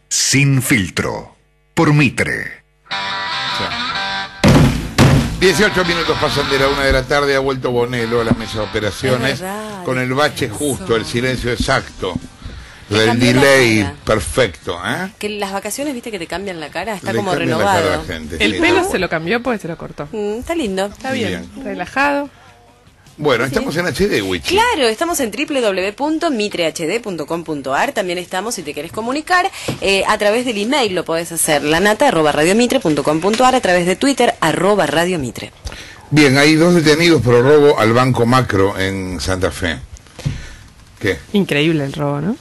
Sin filtro, por Mitre. 18 minutos pasan de la 1 de la tarde, ha vuelto Bonello a la mesa de operaciones, con el bache justo, el silencio exacto, el delay perfecto. Que las vacaciones, viste, que te cambian la cara, está Le como cambian la cara a renovado. la gente, El sí, pelo está se lo cambió porque se lo cortó. Está lindo. Está bien, relajado. Bueno, estamos en HD, Wichi. Claro, estamos en www.mitrehd.com.ar. También estamos, si te querés comunicar, a través del email lo podés hacer, lanata@radiomitre.com.ar, a través de Twitter, @radiomitre. Bien, hay 2 detenidos por robo al Banco Macro en Santa Fe. ¿Qué? Increíble el robo, ¿no?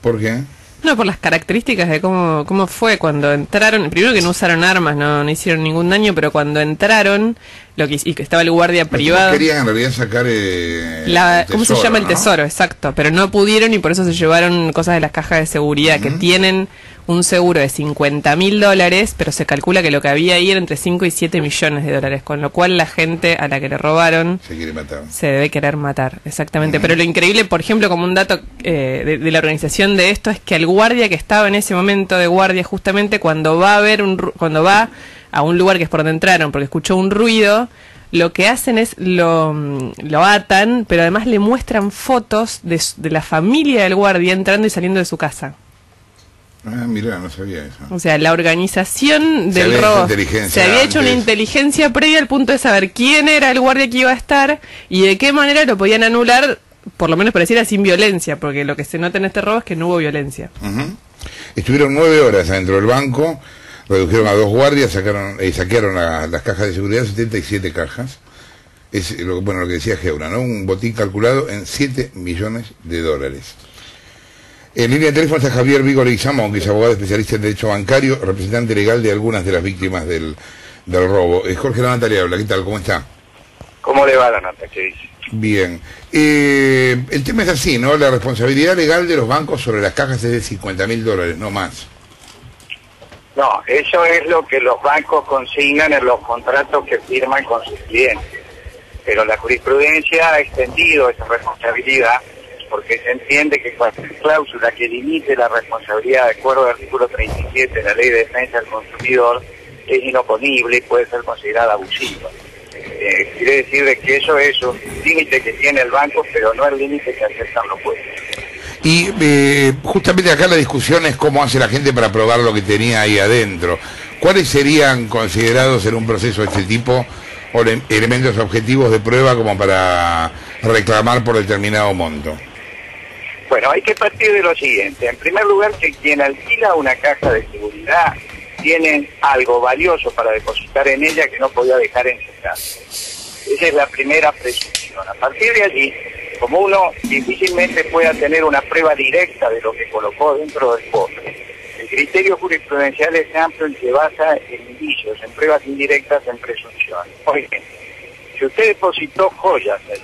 ¿Por qué? No, por las características de cómo fue cuando entraron. Primero que no usaron armas, no hicieron ningún daño, pero cuando entraron, y que estaba el guardia privado. Querían en realidad sacar el ¿cómo tesoro, se llama el ¿no? tesoro? Exacto, pero no pudieron y por eso se llevaron cosas de las cajas de seguridad que tienen un seguro de $50.000, pero se calcula que lo que había ahí era entre 5 y 7 millones de dólares, con lo cual la gente a la que le robaron Se quiere matar. se debe querer matar, exactamente. Pero lo increíble, por ejemplo, como un dato de la organización de esto, es que al guardia que estaba en ese momento de guardia, justamente cuando va a un lugar que es por donde entraron, porque escuchó un ruido, lo que hacen es lo atan, pero además le muestran fotos de la familia del guardia entrando y saliendo de su casa. Ah, mirá, no sabía eso. O sea, la organización Se del había robo inteligencia se había hecho una antes. inteligencia previa al punto de saber quién era el guardia que iba a estar y de qué manera lo podían anular, por lo menos pareciera sin violencia, porque lo que se nota en este robo es que no hubo violencia. Estuvieron 9 horas adentro del banco, redujeron a 2 guardias, sacaron saquearon las cajas de seguridad, 77 cajas. Es lo que decía Geura, ¿no? Un botín calculado en $7 millones. En línea de teléfono está Javier Vigo Leguizamón, que es abogado especialista en derecho bancario, representante legal de algunas de las víctimas del robo. Jorge Lanata le habla, ¿qué tal? ¿Cómo está? ¿Cómo le va la nota? ¿Qué dice? Bien. El tema es así, ¿no? La responsabilidad legal de los bancos sobre las cajas es de $50.000, no más. No, eso es lo que los bancos consignan en los contratos que firman con sus clientes. Pero la jurisprudencia ha extendido esa responsabilidad porque se entiende que cualquier cláusula que limite la responsabilidad de acuerdo al artículo 37 de la Ley de Defensa del Consumidor es inoponible y puede ser considerada abusiva. Quiere decir de que eso es un límite que tiene el banco, pero no el límite que aceptan los jueces. Y justamente acá la discusión es cómo hace la gente para probar lo que tenía ahí adentro. ¿Cuáles serían considerados en un proceso de este tipo elementos objetivos de prueba como para reclamar por determinado monto? Bueno, hay que partir de lo siguiente. En primer lugar, que quien alquila una caja de seguridad tiene algo valioso para depositar en ella que no podía dejar en su casa. Esa es la primera presunción. A partir de allí, como uno difícilmente pueda tener una prueba directa de lo que colocó dentro del cofre, el criterio jurisprudencial es amplio y se basa en indicios, en pruebas indirectas, en presunciones. Por ejemplo, si usted depositó joyas allí,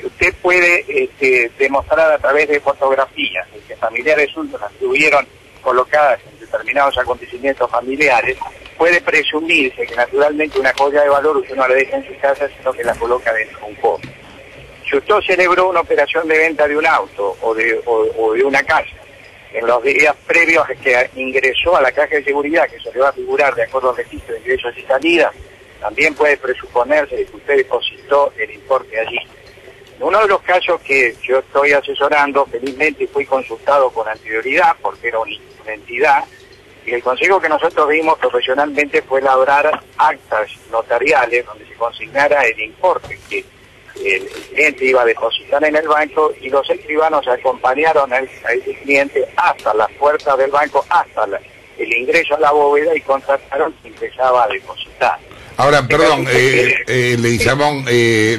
usted puede demostrar a través de fotografías que familiares suyos las tuvieron colocadas en determinados acontecimientos familiares, puede presumirse que naturalmente una joya de valor usted no la deja en su casa, sino que la coloca dentro de un cofre. Si usted celebró una operación de venta de un auto o de una casa, en los días previos a que ingresó a la caja de seguridad, que se le va a figurar de acuerdo al registro de ingresos y salidas, también puede presuponerse que usted depositó el importe allí. En uno de los casos que yo estoy asesorando, felizmente fui consultado con anterioridad porque era una entidad, y el consejo que nosotros dimos profesionalmente fue elaborar actas notariales donde se consignara el importe que el cliente iba a depositar en el banco, y los escribanos acompañaron a ese cliente hasta las puertas del banco, hasta el ingreso a la bóveda, y constataron que empezaba a depositar. Ahora, perdón, Leguizamón,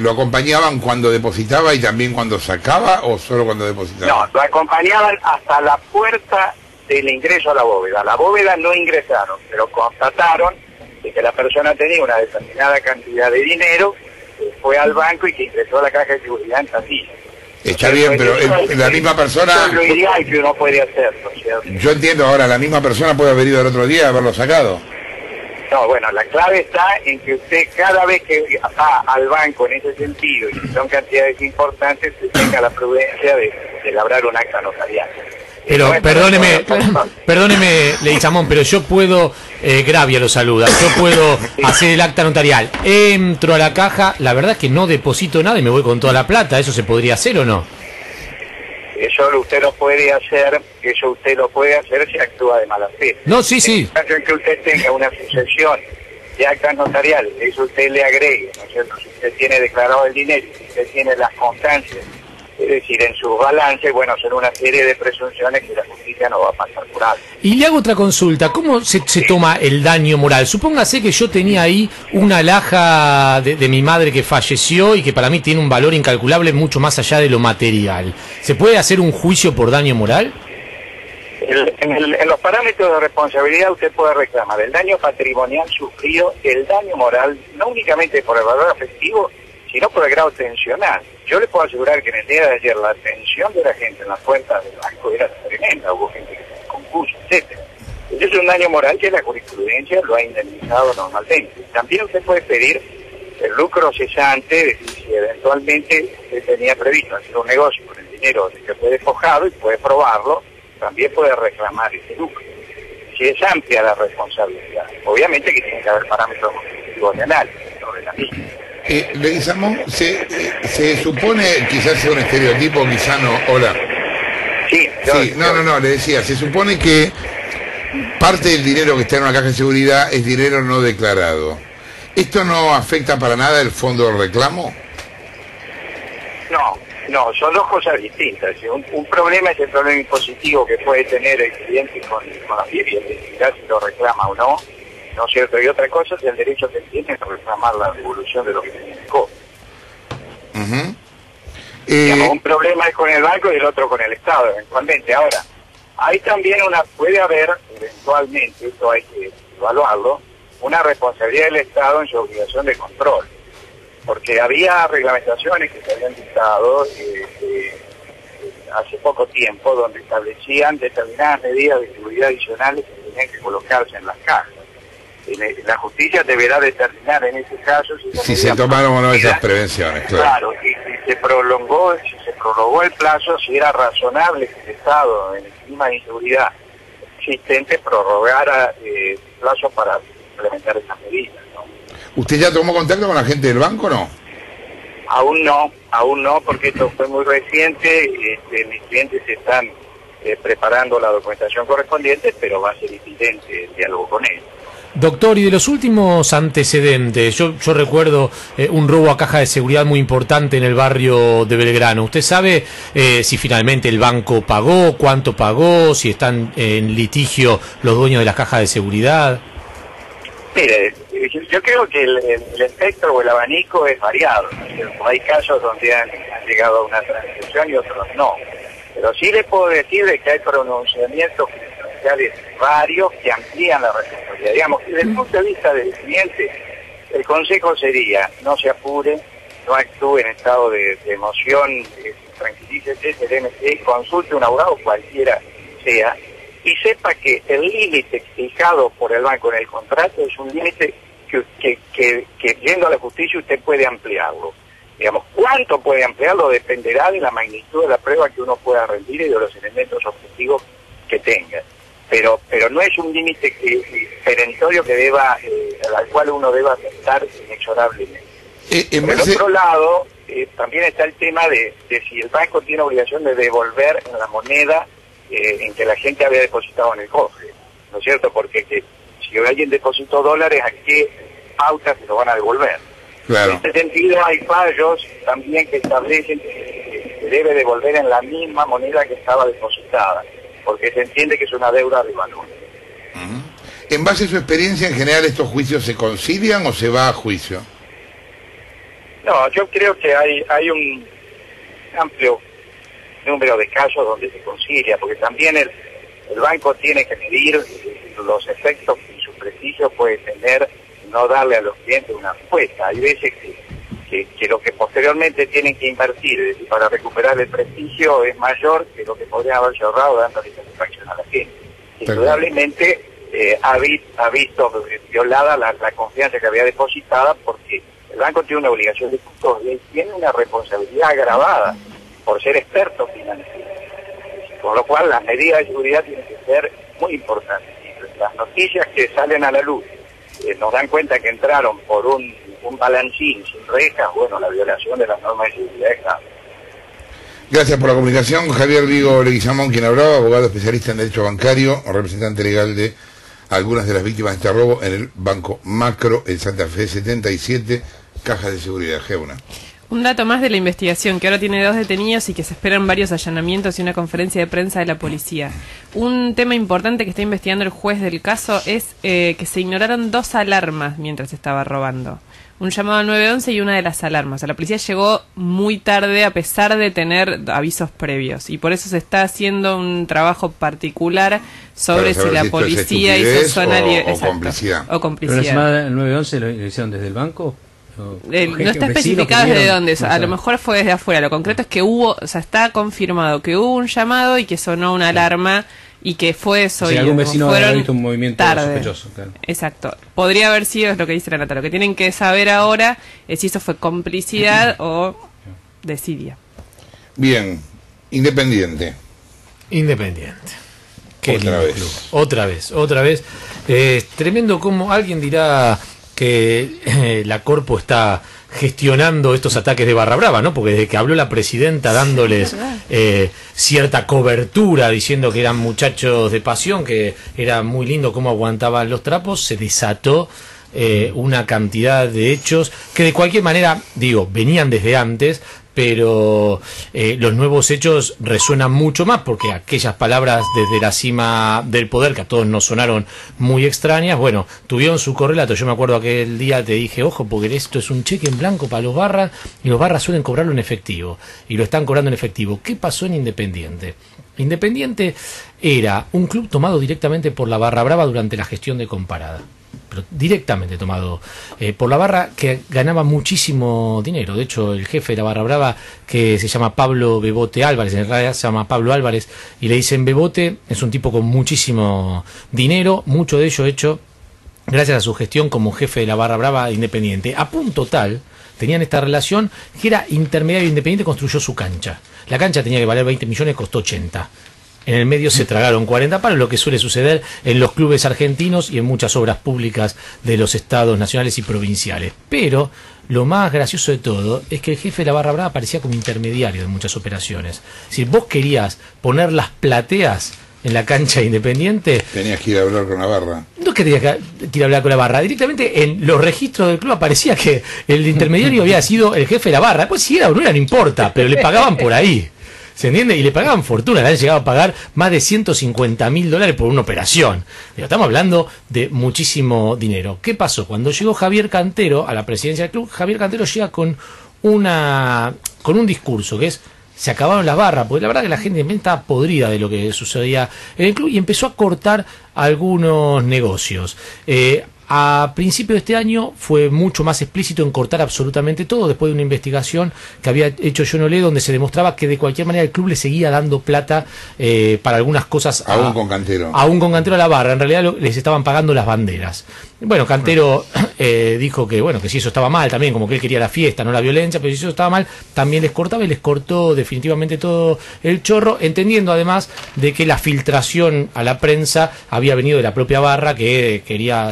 ¿lo acompañaban cuando depositaba y también cuando sacaba o solo cuando depositaba? No, lo acompañaban hasta la puerta del ingreso a la bóveda. A la bóveda no ingresaron, pero constataron de que la persona tenía una determinada cantidad de dinero, fue al banco y que ingresó a la caja de seguridad en tablilla. Está bien, pero la misma persona... Eso es lo ideal que uno puede hacer, ¿no es cierto? Yo entiendo, ahora, la misma persona puede haber ido el otro día a haberlo sacado. No, bueno, la clave está en que usted cada vez que va al banco en ese sentido, y si son cantidades importantes, tenga la prudencia de elaborar un acta notarial. Pero perdóneme, Leguizamón, pero yo puedo, Gravia lo saluda, yo puedo hacer el acta notarial. Entro a la caja, la verdad es que no deposito nada y me voy con toda la plata. ¿Eso se podría hacer o no? Eso usted lo puede hacer si actúa de mala fe. No, sí. En el caso en que usted tenga una sucesión de actas notariales, eso usted le agregue, ¿no es cierto? Si usted tiene declarado el dinero, si usted tiene las constancias, es decir, en sus balances, bueno, son una serie de presunciones que la justicia no va a pasar por alto. Y le hago otra consulta, ¿cómo se toma el daño moral? Supóngase que yo tenía ahí una alhaja de mi madre que falleció y que para mí tiene un valor incalculable mucho más allá de lo material. ¿Se puede hacer un juicio por daño moral? En los parámetros de responsabilidad usted puede reclamar el daño patrimonial sufrido, el daño moral, no únicamente por el valor afectivo, sino por el grado tensional. Yo le puedo asegurar que en el día de ayer la tensión de la gente en las puertas del banco era tremenda, hubo gente que se compuso, etcétera. Ese es un daño moral que la jurisprudencia lo ha indemnizado normalmente. También usted puede pedir el lucro cesante, es decir, si eventualmente usted tenía previsto hacer un negocio con el dinero que fue despojado y puede probarlo, también puede reclamar ese lucro. Si es amplia la responsabilidad, obviamente que tiene que haber parámetros constitutivos de análisis, no de la misma. Leguizamón, se supone, quizás sea un estereotipo, quizás no, hola. Sí, no, le decía, se supone que parte del dinero que está en una caja de seguridad es dinero no declarado. ¿Esto no afecta para nada el fondo del reclamo? No, son dos cosas distintas. Un problema es el problema impositivo que puede tener el cliente con la fiabilidad, si lo reclama o no, ¿no es cierto? Y otra cosa es el derecho que tiene a reclamar la devolución de lo que significó. Un problema es con el banco y el otro con el Estado, eventualmente. Ahora, hay también puede haber, eventualmente, esto hay que evaluarlo, una responsabilidad del Estado en su obligación de control. Porque había reglamentaciones que se habían dictado hace poco tiempo donde establecían determinadas medidas de seguridad adicionales que tenían que colocarse en las cajas. La justicia deberá determinar en ese caso si se tomaron o no esas prevenciones. Claro, y si se prolongó el plazo, si era razonable que el Estado, en el clima de inseguridad existente, prorrogara el plazo para implementar esas medidas, ¿no? ¿Usted ya tomó contacto con la gente del banco o no? Aún no, porque esto fue muy reciente. Mis clientes están preparando la documentación correspondiente, pero va a ser evidente el diálogo con ellos. Doctor, y de los últimos antecedentes, yo recuerdo un robo a caja de seguridad muy importante en el barrio de Belgrano. ¿Usted sabe si finalmente el banco pagó, cuánto pagó, si están en litigio los dueños de las cajas de seguridad? Mire, yo creo que el espectro o el abanico es variado, ¿no? Hay casos donde han llegado a una transacción y otros no. Pero sí le puedo decir de que hay pronunciamientos judiciales varios que amplían la responsabilidad. Digamos, desde el punto de vista del cliente, el consejo sería: no se apure, no actúe en estado de emoción, tranquilícese, serénese, consulte un abogado cualquiera sea, y sepa que el límite fijado por el banco en el contrato es un límite que yendo a la justicia usted puede ampliarlo. Digamos, cuánto puede ampliarlo dependerá de la magnitud de la prueba que uno pueda rendir y de los elementos objetivos que tenga. Pero no es un límite perentorio que al cual uno deba aceptar inexorablemente. Por el otro lado, también está el tema de si el banco tiene obligación de devolver en la moneda en que la gente había depositado en el cofre, ¿no es cierto? Porque si alguien depositó dólares, ¿a qué pauta se lo van a devolver? Claro. En este sentido hay fallos también que establecen que se debe devolver en la misma moneda que estaba depositada, porque se entiende que es una deuda de valor. En base a su experiencia, en general, ¿estos juicios se concilian o se va a juicio? No, yo creo que hay un amplio número de casos donde se concilia, porque también el banco tiene que medir los efectos que su prestigio puede tener, no darle a los clientes una respuesta. Hay veces que lo que posteriormente tienen que invertir, es decir, para recuperar el prestigio, es mayor que lo que podrían haberse ahorrado dándole satisfacción a la gente. Indudablemente ha visto violada la confianza que había depositada, porque el banco tiene una obligación de custodia y tiene una responsabilidad agravada por ser experto financiero. Por lo cual las medidas de seguridad tienen que ser muy importantes. Y las noticias que salen a la luz nos dan cuenta que entraron por un balancín sin rejas, bueno, la violación de las normas de seguridad está. Gracias por la comunicación. Javier Vigo Leguizamón, quien hablaba, abogado especialista en derecho bancario, representante legal de algunas de las víctimas de este robo en el Banco Macro, el Santa Fe 77, cajas de seguridad. Geuna. Un dato más de la investigación, que ahora tiene 2 detenidos y que se esperan varios allanamientos y una conferencia de prensa de la policía. Un tema importante que está investigando el juez del caso es que se ignoraron 2 alarmas mientras estaba robando. Un llamado al 911 y una de las alarmas. La policía llegó muy tarde a pesar de tener avisos previos. Y por eso se está haciendo un trabajo particular sobre si la policía hizo zona o complicidad. O complicidad. ¿Pero la llamada al 911 lo hicieron desde el banco? No está especificado desde dónde, a lo mejor fue desde afuera. Lo concreto es que hubo, o sea, está confirmado que hubo un llamado y que sonó una alarma y que fue eso. O sea, algún vecino habrá visto un movimiento sospechoso. Claro. Exacto. Podría haber sido, es lo que dice la nota. Lo que tienen que saber ahora es si eso fue complicidad o desidia. Bien, Independiente. Qué Otra vez. Club. Otra vez. Tremendo como alguien dirá que la Corpo está gestionando estos ataques de barra brava, ¿no? Porque desde que habló la presidenta dándoles cierta cobertura, diciendo que eran muchachos de pasión, que era muy lindo cómo aguantaban los trapos, se desató una cantidad de hechos que de cualquier manera, venían desde antes, pero los nuevos hechos resuenan mucho más porque aquellas palabras desde la cima del poder, que a todos nos sonaron muy extrañas, bueno, tuvieron su correlato. Yo me acuerdo aquel día te dije, ojo, porque esto es un cheque en blanco para los barras, y los barras suelen cobrarlo en efectivo, y lo están cobrando en efectivo. ¿Qué pasó en Independiente? Independiente era un club tomado directamente por la Barra Brava durante la gestión de Comparada. Pero directamente tomado por la barra, que ganaba muchísimo dinero. De hecho, el jefe de la Barra Brava, que se llama Pablo Bebote Álvarez, en realidad se llama Pablo Álvarez, y le dicen Bebote, es un tipo con muchísimo dinero, mucho de ello hecho gracias a su gestión como jefe de la Barra Brava Independiente. A punto tal, tenían esta relación, que era intermediario. Independiente construyó su cancha. La cancha tenía que valer 20 millones, costó 80. En el medio se tragaron 40 palos, lo que suele suceder en los clubes argentinos y en muchas obras públicas de los estados nacionales y provinciales. Pero lo más gracioso de todo es que el jefe de la Barra Brava parecía como intermediario de muchas operaciones. Si vos querías poner las plateas en la cancha Independiente, tenías que ir a hablar con la barra. No querías que ir a hablar con la barra. Directamente en los registros del club aparecía que el intermediario había sido el jefe de la barra. Pues si era o no era, no importa, pero le pagaban por ahí. ¿Se entiende? Y le pagaban fortuna, le han llegado a pagar más de $150.000 por una operación. Estamos hablando de muchísimo dinero. ¿Qué pasó? Cuando llegó Javier Cantero a la presidencia del club, Javier Cantero llega con un discurso que es: se acabaron las barras, porque la verdad que la gente estaba podrida de lo que sucedía en el club, y empezó a cortar algunos negocios. A principios de este año fue mucho más explícito en cortar absolutamente todo, después de una investigación que había hecho John Olé, donde se demostraba que de cualquier manera el club le seguía dando plata para algunas cosas. Aún con Cantero a la barra. En realidad les estaban pagando las banderas. Bueno, Cantero dijo que si eso estaba mal también, como que él quería la fiesta, no la violencia, pero si eso estaba mal, también les cortaba, y les cortó definitivamente todo el chorro, entendiendo además de que la filtración a la prensa había venido de la propia barra, que quería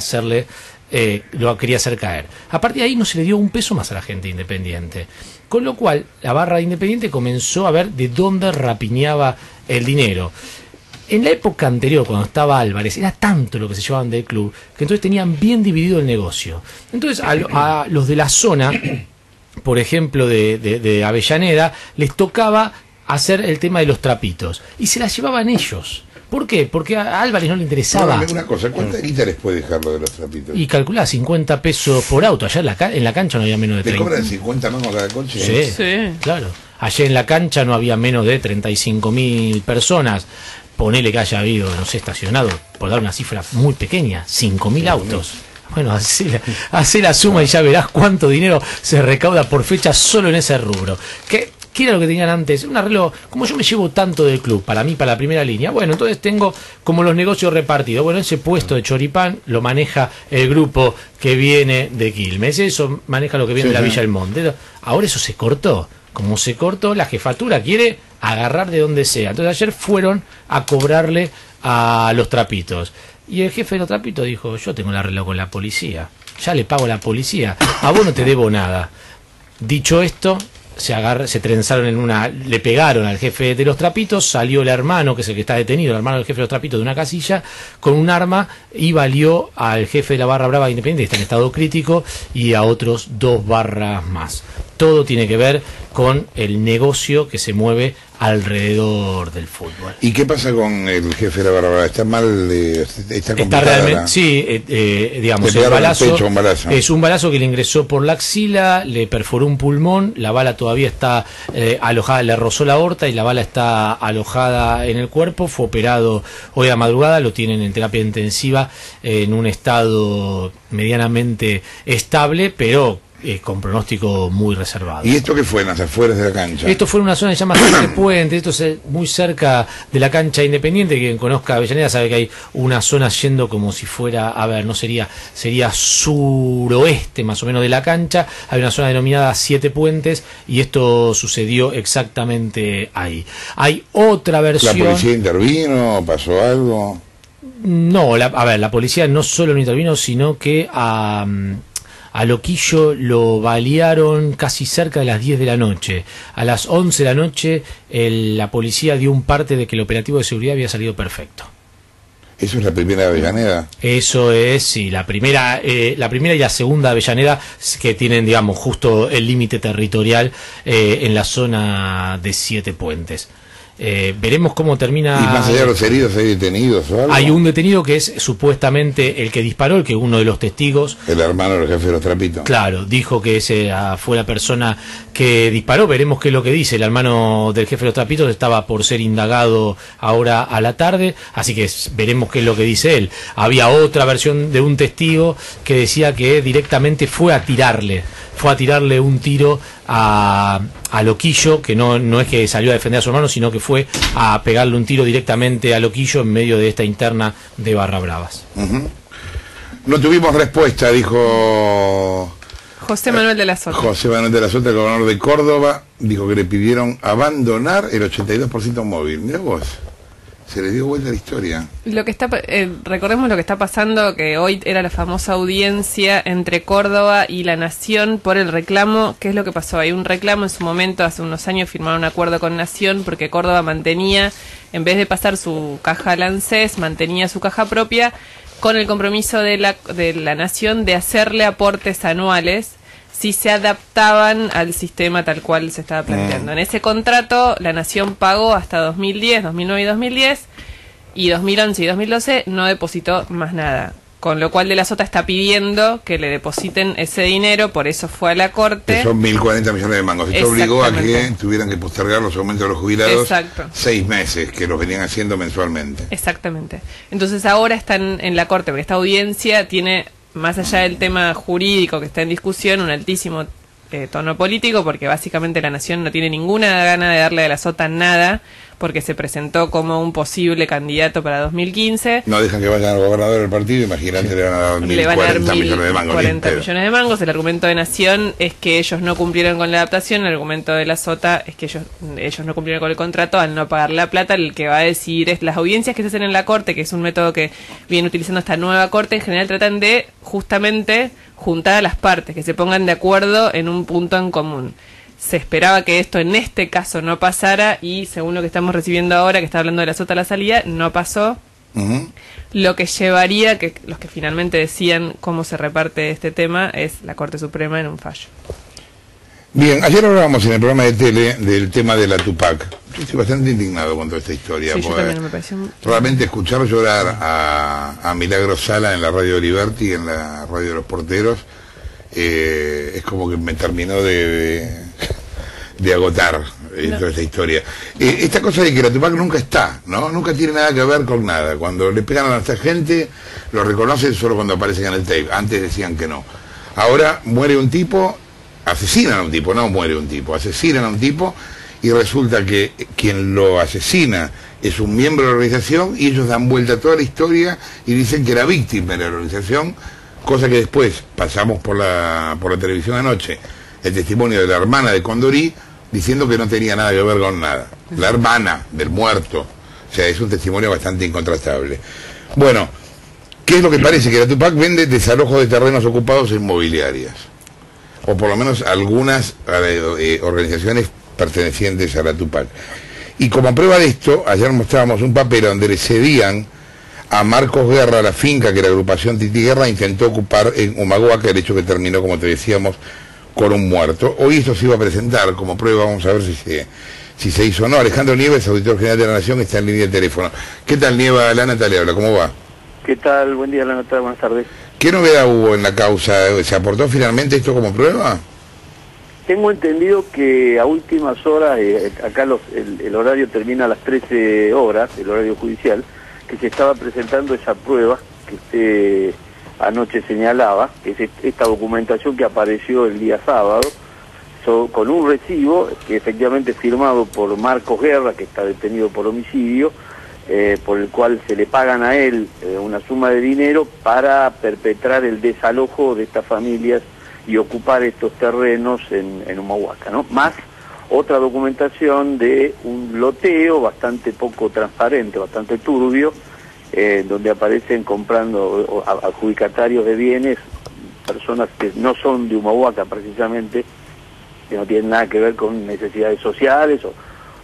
lo quería hacer caer. A partir de ahí no se le dio un peso más a la gente Independiente, con lo cual la barra Independiente comenzó a ver de dónde rapiñaba el dinero. En la época anterior, cuando estaba Álvarez, era tanto lo que se llevaban del club que entonces tenían bien dividido el negocio. Entonces a los de la zona, por ejemplo de Avellaneda, les tocaba hacer el tema de los trapitos y se las llevaban ellos. ¿Por qué? Porque a Álvarez no le interesaba. Una cosa, ¿cuánta guita les puede dejar lo de los trapitos? Y calculaba 50 pesos por auto. Allá en la cancha no había menos de 30. ¿Te cobran 50 mangos cada coche? Sí, claro. Allá en la cancha no había menos de 35.000 personas. Ponele que haya habido, estacionado, por dar una cifra muy pequeña, 5.000 autos. Bueno, hacé la suma y ya verás cuánto dinero se recauda por fecha solo en ese rubro. ¿Qué era lo que tenían antes? Un arreglo, como yo me llevo tanto del club, para mí, para la primera línea, bueno, entonces tengo como los negocios repartidos. Bueno, ese puesto de choripán lo maneja el grupo que viene de Quilmes, eso maneja lo que viene de la Villa del Monte. Ahora eso se cortó. Como se cortó, la jefatura quiere agarrar de donde sea. Entonces ayer fueron a cobrarle a los trapitos. Y el jefe de los trapitos dijo, yo tengo el arreglo con la policía, ya le pago a la policía, a vos no te debo nada. Dicho esto, se trenzaron le pegaron al jefe de los trapitos, salió el hermano, que es el que está detenido, el hermano del jefe de los trapitos, de una casilla, con un arma, y valió al jefe de la barra brava Independiente, que está en estado crítico, y a otros 2 barras más. Todo tiene que ver con el negocio que se mueve alrededor del fútbol. ¿Y qué pasa con el jefe de la barra brava? ¿Está mal? ¿Está realmente? Sí, digamos, el balazo, es un balazo que le ingresó por la axila, le perforó un pulmón, la bala todavía está alojada, le rozó la aorta y la bala está alojada en el cuerpo. Fue operado hoy a madrugada, lo tienen en terapia intensiva en un estado medianamente estable, pero con pronóstico muy reservado. ¿Y esto qué fue en las afueras de la cancha? Esto fue en una zona que se llama Siete Puentes, esto es muy cerca de la cancha Independiente. Quien conozca Avellaneda sabe que hay una zona yendo como si fuera, sería suroeste más o menos de la cancha. Hay una zona denominada Siete Puentes y esto sucedió exactamente ahí. Hay otra versión. ¿La policía intervino? ¿Pasó algo? No, la policía no solo no intervino, sino que a Loquillo lo balearon casi cerca de las 10 de la noche. A las 11 de la noche la policía dio un parte de que el operativo de seguridad había salido perfecto. ¿Eso es la primera de Avellaneda? Eso es, sí, la primera y la segunda de Avellaneda, que tienen, digamos, justo el límite territorial en la zona de Siete Puentes. Veremos cómo termina. ¿Y más allá de los heridos hay detenidos o algo? Hay un detenido que es supuestamente el que disparó, el que uno de los testigos, el hermano del jefe de los trapitos. Claro, dijo que ese fue la persona que disparó. Veremos qué es lo que dice. El hermano del jefe de los trapitos estaba por ser indagado ahora a la tarde, así que veremos qué es lo que dice él. Había otra versión de un testigo que decía que directamente fue a tirarle un tiro a Loquillo, que no es que salió a defender a su hermano, sino que fue a pegarle un tiro directamente a Loquillo en medio de esta interna de Barra Bravas. No tuvimos respuesta, dijo José Manuel de la Sota. José Manuel de la Sota, el gobernador de Córdoba, dijo que le pidieron abandonar el 82% móvil. Mirá vos, se le dio vuelta a la historia. Lo que está, recordemos lo que está pasando, que hoy era la famosa audiencia entre Córdoba y La Nación por el reclamo. ¿Qué es lo que pasó? Hay un reclamo en su momento, hace unos años firmaron un acuerdo con Nación porque Córdoba mantenía, en vez de pasar su caja al ANSES, mantenía su caja propia con el compromiso de la Nación de hacerle aportes anuales si se adaptaban al sistema tal cual se estaba planteando. En ese contrato, la Nación pagó hasta 2010, 2009 y 2010, y 2011 y 2012 no depositó más nada. Con lo cual de la Sota está pidiendo que le depositen ese dinero, por eso fue a la Corte. Que son 1.040 millones de mangos. Esto obligó a que tuvieran que postergar los aumentos de los jubilados. Exacto. 6 meses, que los venían haciendo mensualmente. Exactamente. Entonces ahora están en la Corte, porque esta audiencia tiene, más allá del tema jurídico que está en discusión, un altísimo tono político, porque básicamente la Nación no tiene ninguna gana de darle a la Sota nada, porque se presentó como un posible candidato para 2015. No dejan que vayan al gobernador del partido, imagínate, le van a dar 1.040 millones de mangos. 40 millones de mangos. El argumento de Nación es que ellos no cumplieron con la adaptación, el argumento de la Sota es que ellos no cumplieron con el contrato al no pagar la plata. El que va a decidir es las audiencias que se hacen en la Corte, que es un método que viene utilizando esta nueva Corte, en general tratan de justamente juntar a las partes, que se pongan de acuerdo en un punto en común. Se esperaba que esto en este caso no pasara y según lo que estamos recibiendo ahora, que está hablando de la Sota a la salida, no pasó. Lo que llevaría, que los que finalmente decían cómo se reparte este tema, es la Corte Suprema en un fallo. Bien, ayer hablábamos en el programa de tele del tema de la Tupac. Yo estoy bastante indignado con toda esta historia. Sí, yo también me pareció... Realmente escuchar llorar a Milagro Sala en la radio de Liberty, en la radio de los porteros, es como que me terminó de agotar toda esta historia. Esta cosa de que la Tupac nunca está, ¿no? Nunca tiene nada que ver con nada. Cuando le pegan a esta gente, lo reconocen solo cuando aparecen en el tape. Antes decían que no. Ahora muere un tipo, asesinan a un tipo, no muere un tipo, asesinan a un tipo y resulta que quien lo asesina es un miembro de la organización y ellos dan vuelta a toda la historia y dicen que era víctima de la organización, cosa que después pasamos por la televisión anoche, el testimonio de la hermana de Condorí, diciendo que no tenía nada que ver con nada. La hermana del muerto. O sea, es un testimonio bastante incontrastable. Bueno, ¿qué es lo que parece? Que la Tupac vende desalojos de terrenos ocupados en inmobiliarias. O por lo menos algunas organizaciones pertenecientes a la Tupac. Y como prueba de esto, ayer mostrábamos un papel donde le cedían a Marcos Guerra la finca que la agrupación Titi Guerra intentó ocupar en Humahuaca, el hecho que terminó, como te decíamos, con un muerto. Hoy esto se iba a presentar como prueba, vamos a ver si se hizo o no. Alejandro Nieves, auditor general de la Nación, está en línea de teléfono. ¿Qué tal, Nieva? La Nata le habla, ¿cómo va? ¿Qué tal? Buen día, la Nata, buenas tardes. ¿Qué novedad hubo en la causa? ¿Se aportó finalmente esto como prueba? Tengo entendido que a últimas horas, acá el horario termina a las 13 horas, el horario judicial, que se estaba presentando esa prueba que usted anoche señalaba, que es esta documentación que apareció el día sábado, con un recibo que efectivamente es firmado por Marcos Guerra, que está detenido por homicidio, por el cual se le pagan a él una suma de dinero para perpetrar el desalojo de estas familias y ocupar estos terrenos en Humahuaca, ¿no? Más otra documentación de un loteo bastante poco transparente, bastante turbio, donde aparecen comprando adjudicatarios de bienes, personas que no son de Humahuaca precisamente, que no tienen nada que ver con necesidades sociales, o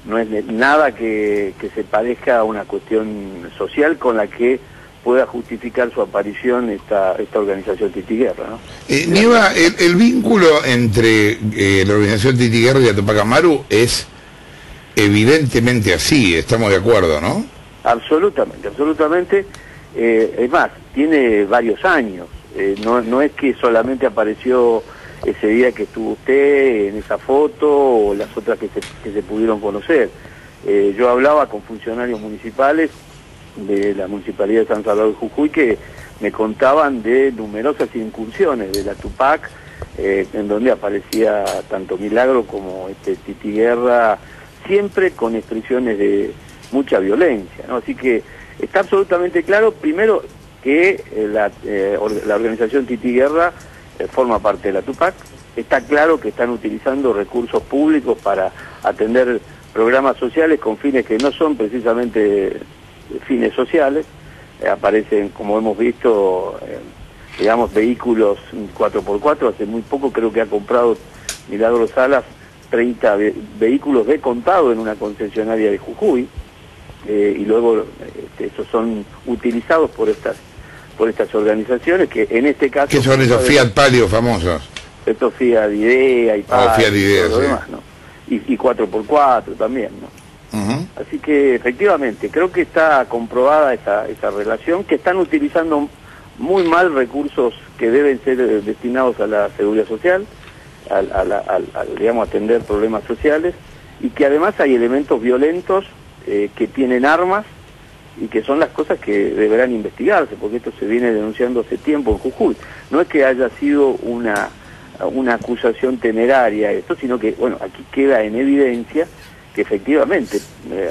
no es nada que se parezca a una cuestión social con la que pueda justificar su aparición esta organización Titi Guerra, ¿no? Nieva, el vínculo entre la organización Titi Guerra y la Tupac Amaru es evidentemente así, estamos de acuerdo, ¿no? Absolutamente, absolutamente. Es más, tiene varios años. No es que solamente apareció ese día que estuvo usted en esa foto o las otras que se pudieron conocer. Yo hablaba con funcionarios municipales de la Municipalidad de San Salvador de Jujuy que me contaban de numerosas incursiones de la Tupac, en donde aparecía tanto Milagro como Titi Guerra, siempre con expresiones de mucha violencia, ¿no? Así que está absolutamente claro, primero, que la organización Titi Guerra forma parte de la Tupac. Está claro que están utilizando recursos públicos para atender programas sociales con fines que no son precisamente fines sociales. Aparecen, como hemos visto, digamos, vehículos 4x4. Hace muy poco creo que ha comprado Milagro Salas 30 vehículos de contado en una concesionaria de Jujuy, y luego esos son utilizados por estas organizaciones, que en este caso... ¿Qué son esos Fiat Palio famosos? Estos Fiat Idea y Palio, Fiat Idea, y todo lo demás, ¿no? Y 4x4 también, ¿no? Así que efectivamente, creo que está comprobada esa relación, que están utilizando muy mal recursos que deben ser destinados a la seguridad social, digamos, atender problemas sociales, y que además hay elementos violentos que tienen armas y que son las cosas que deberán investigarse, porque esto se viene denunciando hace tiempo en Jujuy. No es que haya sido una acusación temeraria esto, sino que, bueno, aquí queda en evidencia que efectivamente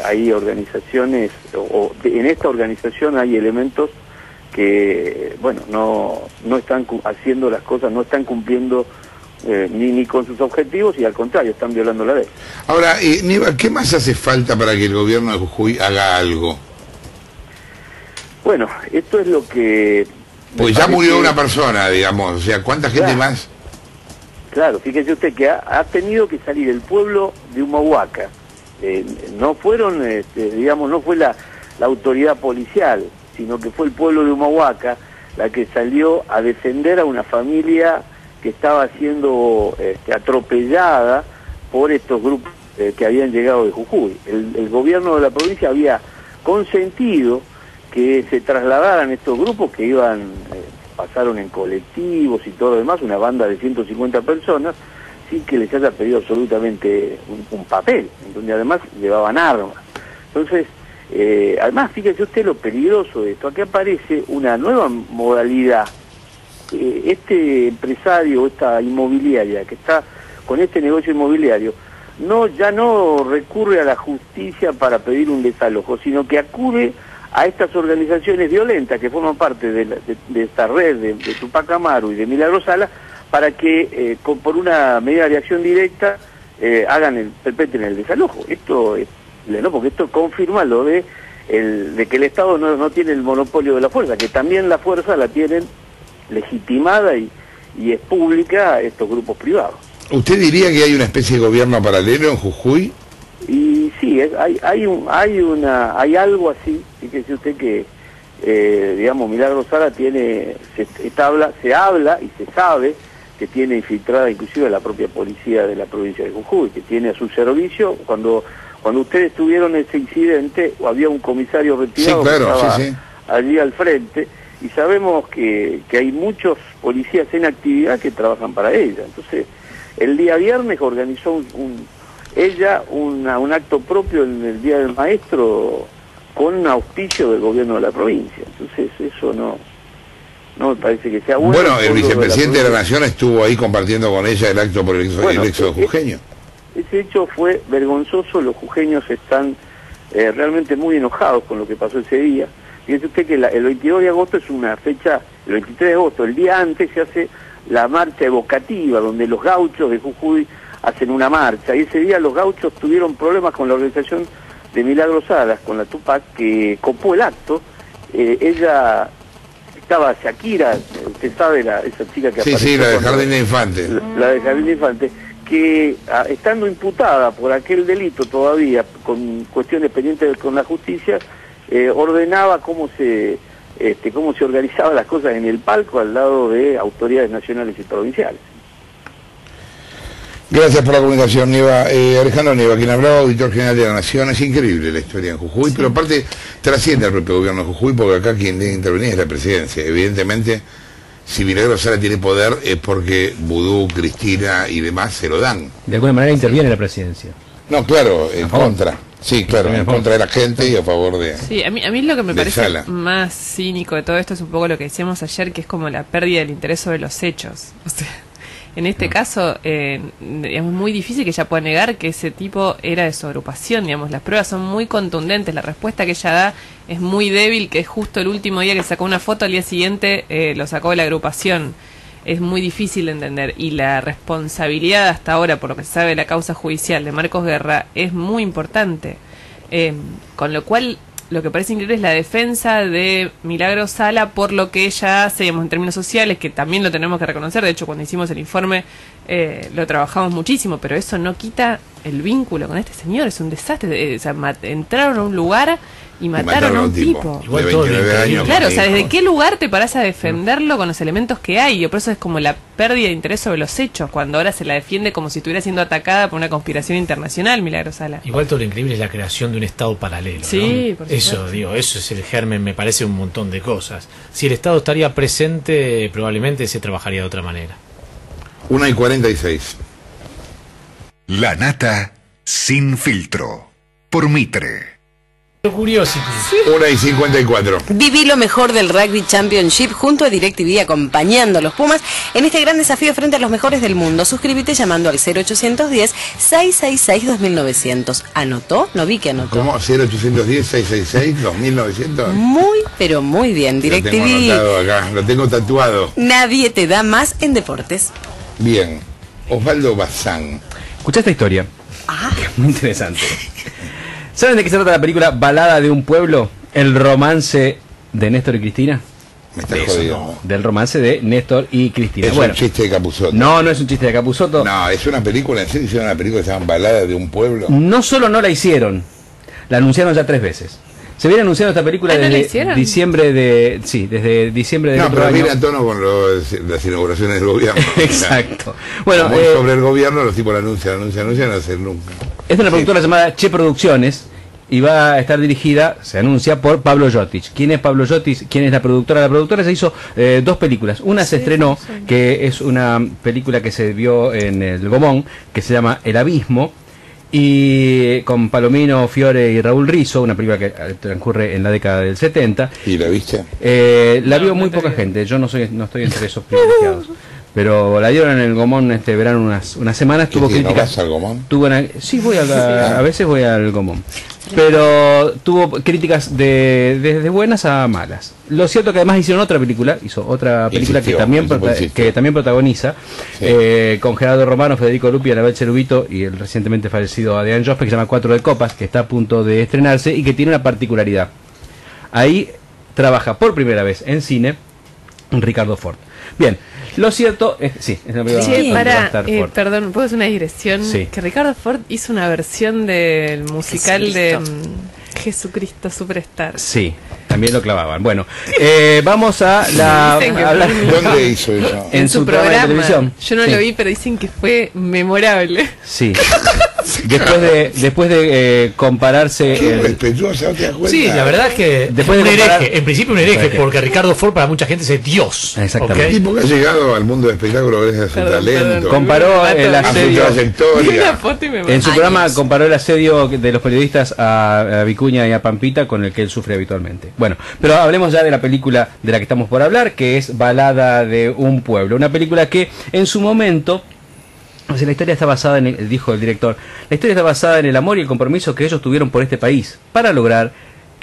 hay organizaciones, en esta organización hay elementos que, bueno, no están haciendo las cosas, no están cumpliendo ni con sus objetivos, y al contrario, están violando la ley. Ahora, Nieva, ¿qué más hace falta para que el gobierno de Jujuy haga algo? Bueno, esto es lo que... Pues ya murió una persona, digamos, o sea, ¿cuánta gente más? Claro, fíjese usted que ha tenido que salir el pueblo de Humahuaca. No fueron, digamos, no fue la autoridad policial, sino que fue el pueblo de Humahuaca la que salió a defender a una familia que estaba siendo atropellada por estos grupos que habían llegado de Jujuy. El gobierno de la provincia había consentido que se trasladaran estos grupos que pasaron en colectivos y todo lo demás, una banda de 150 personas, sin que les haya pedido absolutamente un papel, en donde además llevaban armas. Entonces, además, fíjese usted lo peligroso de esto. Aquí aparece una nueva modalidad. Este empresario, esta inmobiliaria que está con este negocio inmobiliario, ya no recurre a la justicia para pedir un desalojo, sino que acude a estas organizaciones violentas que forman parte de esta red de Tupac Amaru y de Milagro Salas, para que por una medida de acción directa perpetren el desalojo. Esto es, ¿no? Porque esto confirma lo de que el Estado no tiene el monopolio de la fuerza, que también la fuerza la tienen legitimada y es pública estos grupos privados. ¿Usted diría que hay una especie de gobierno paralelo en Jujuy? Y sí, hay algo así. Fíjese usted que, digamos, Milagro Sala se habla y se sabe que tiene infiltrada inclusive la propia policía de la provincia de Jujuy, que tiene a su servicio. Cuando ustedes tuvieron ese incidente, había un comisario retirado, sí, claro, que estaba sí. allí al frente, y sabemos que hay muchos policías en actividad que trabajan para ella. Entonces, el día viernes organizó un acto propio en el Día del Maestro con auspicio del gobierno de la provincia. Entonces, eso no me parece que sea bueno. Bueno, el vicepresidente de la Nación estuvo ahí compartiendo con ella el acto por el éxodo jujeño. Ese hecho fue vergonzoso. Los jujeños están realmente muy enojados con lo que pasó ese día. Fíjese usted que el 22 de agosto es una fecha, el 23 de agosto, el día antes, se hace la marcha evocativa, donde los gauchos de Jujuy hacen una marcha, y ese día los gauchos tuvieron problemas con la organización de Milagro Salas, con la Tupac, que copó el acto. Ella estaba Shakira, usted sabe, esa chica que apareció. Sí, la de Jardín de Infantes. La de Jardín de Infantes, que estando imputada por aquel delito todavía, con cuestiones pendientes con la justicia, ordenaba cómo se organizaban las cosas en el palco al lado de autoridades nacionales y provinciales. Gracias por la comunicación, Nieva. Alejandro Nieva, quien hablaba, auditor general de la Nación. Es increíble la historia en Jujuy, sí. Pero aparte trasciende al propio gobierno de Jujuy, porque acá quien debe intervenir es la presidencia. Evidentemente, si Milagro Sala tiene poder es porque Vudú, Cristina y demás se lo dan. De alguna manera interviene la presidencia. No, claro, en contra. Sí, claro, en contra de la gente y a favor de... Sí, a mí lo que me parece Sala. más cínico de todo esto es un poco lo que decíamos ayer, que es como la pérdida del interés sobre los hechos. O sea, en este caso, digamos, es muy difícil que ella pueda negar que ese tipo era de su agrupación, digamos, las pruebas son muy contundentes, la respuesta que ella da es muy débil, que es justo el último día que sacó una foto, al día siguiente lo sacó de la agrupación. Es muy difícil de entender, y la responsabilidad hasta ahora, por lo que se sabe de la causa judicial de Marcos Guerra, es muy importante. Con lo cual, lo que parece increíble es la defensa de Milagro Sala por lo que ella hace, digamos, en términos sociales, que también lo tenemos que reconocer. De hecho, cuando hicimos el informe lo trabajamos muchísimo, pero eso no quita el vínculo con este señor. Es un desastre. O sea, entraron a un lugar y mataron a un tipo. Igual de 29 años. Claro, o sea, ¿desde qué lugar te parás a defenderlo con los elementos que hay? Y por eso es como la pérdida de interés sobre los hechos, cuando ahora se la defiende como si estuviera siendo atacada por una conspiración internacional, Milagro Sala. Igual todo lo increíble es la creación de un Estado paralelo, sí, ¿no? Por supuesto. Eso es el germen, me parece, un montón de cosas. Si el Estado estaría presente, probablemente se trabajaría de otra manera. 1:46. La nata sin filtro. Por Mitre. Curiosity. 1:54. Viví lo mejor del Rugby Championship junto a DirecTV, acompañando a los Pumas en este gran desafío frente a los mejores del mundo. Suscríbete llamando al 0810-666-2900. ¿Anotó? No vi que anotó. ¿Cómo? 0810-666-2900. Muy, pero muy bien. DirecTV. Lo tengo anotado acá, lo tengo tatuado. Nadie te da más en deportes. Bien. Osvaldo Bazán. Escuchá esta historia. Muy interesante. ¿Saben de qué se trata la película Balada de un pueblo? El romance de Néstor y Cristina. Me estás jodiendo. Del romance de Néstor y Cristina. Es un chiste de Capusotto. No es un chiste de Capusotto. No, es una película, en serio hicieron una película que se llama Balada de un pueblo. No solo no la hicieron, la anunciaron ya 3 veces. Se viene anunciando esta película desde diciembre de... Sí, desde diciembre del otro año. No, pero viene a tono con las inauguraciones del gobierno. Exacto. Bueno, sobre el gobierno, los tipos la anuncian, no hacen nunca. Es una productora llamada Che Producciones y va a estar dirigida, se anuncia, por Pablo Jotic. ¿Quién es Pablo Jotic? ¿Quién es la productora? La productora se hizo 2 películas. Una se estrenó, que es una película que se vio en el Gomón, que se llama El Abismo, y con Palomino, Fiore y Raúl Rizzo, una película que transcurre en la década del 70. ¿Y la viste? La vio muy poca gente, yo no estoy entre esos privilegiados. Pero la dieron en el Gomón este verano unas semanas, tuvo críticas. ¿No vas al Gomón? Sí, voy a veces voy al Gomón. pero tuvo críticas desde buenas a malas. Lo cierto es que además hizo otra película Insistió, que también protagoniza, sí. con Gerardo Romano, Federico Lupi, Anabel Cherubito y el recientemente fallecido Adrián Jospe, que se llama Cuatro de Copas, que está a punto de estrenarse y que tiene una particularidad. Ahí trabaja por primera vez en cine Ricardo Ford. Bien, lo cierto es que sí, es la película Sí, donde va a estar Ford. perdón, ¿puedo hacer una digresión? Sí. Que Ricardo Ford hizo una versión del musical de Jesucristo Superstar. Sí, también lo clavaban. Bueno, vamos a Dicen que hablar. ¿Dónde hizo eso? En su programa de televisión. Yo no Sí. lo vi, pero dicen que fue memorable. Sí. Después de compararse Respetuosa, ¿no te das cuenta? Sí, la verdad es que Después de un comparar- hereje, en principio un hereje, porque Ricardo Ford para mucha gente es Dios. Exactamente. ¿ok? El tipo que ha llegado al mundo del espectáculo gracias a su Perdón, talento, perdón. comparó el a su asedio. Vi una trayectoria. foto y me En su Años. programa comparó el asedio de los periodistas a Vicuña y a Pampita con el que él sufre habitualmente. Bueno, pero hablemos ya de la película de la que estamos por hablar, que es Balada de un pueblo. Una película que en su momento, o sea, la historia está basada dijo el director, la historia está basada en el amor y el compromiso que ellos tuvieron por este país para lograr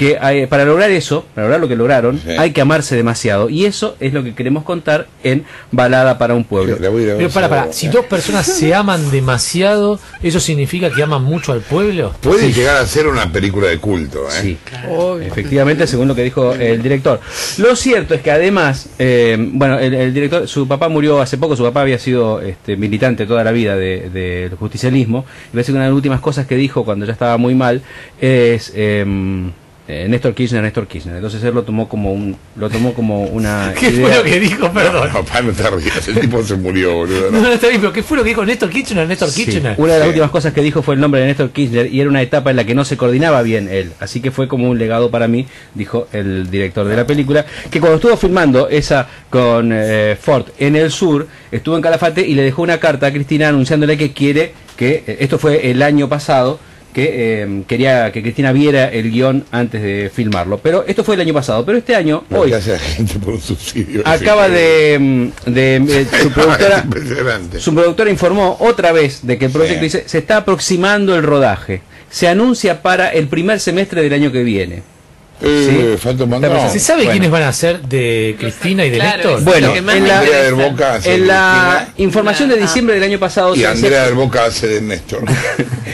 eso, para lograr lo que lograron, Sí. hay que amarse demasiado. Y eso es lo que queremos contar en Balada para un pueblo. La voy a ir a ver Pero para, ahora. si dos personas se aman demasiado, ¿eso significa que aman mucho al pueblo? Puede llegar a ser una película de culto, ¿eh? Sí, Obvio. efectivamente, según lo que dijo el director. Lo cierto es que además, bueno, el director, su papá murió hace poco, su papá había sido militante toda la vida del justicialismo, y parece que una de las últimas cosas que dijo cuando ya estaba muy mal es Néstor Kirchner. Entonces él lo tomó como una ¿Qué fue idea. lo que dijo? Perdón. Papá, no te rías, el tipo se murió, boludo. No, no está bien, pero ¿qué fue lo que dijo Néstor Kirchner? Sí. Kirchner. Una de las Sí. últimas cosas que dijo fue el nombre de Néstor Kirchner y era una etapa en la que no se coordinaba bien él, así que fue como un legado para mí, dijo el director de la película, que cuando estuvo filmando esa con Ford en el sur, estuvo en Calafate y le dejó una carta a Cristina anunciándole que quiere que, esto fue el año pasado, que quería que Cristina viera el guión antes de filmarlo, pero esto fue el año pasado, pero este año, Lo hoy, que hace la gente por un subsidio. acaba Es impresionante. su productora informó otra vez de que el proyecto, Sí. dice, se está aproximando el rodaje. Se anuncia para el primer semestre del año que viene. Sí. Falta un Está montón. presente. ¿Se sabe Bueno. quiénes van a ser de Cristina y de Claro, Néstor? eso Bueno, es lo que más en me la- Andrea del interesa. Boca hace En de la Cristina información de diciembre del año pasado, y se Andrea decía- del Boca hace de Néstor.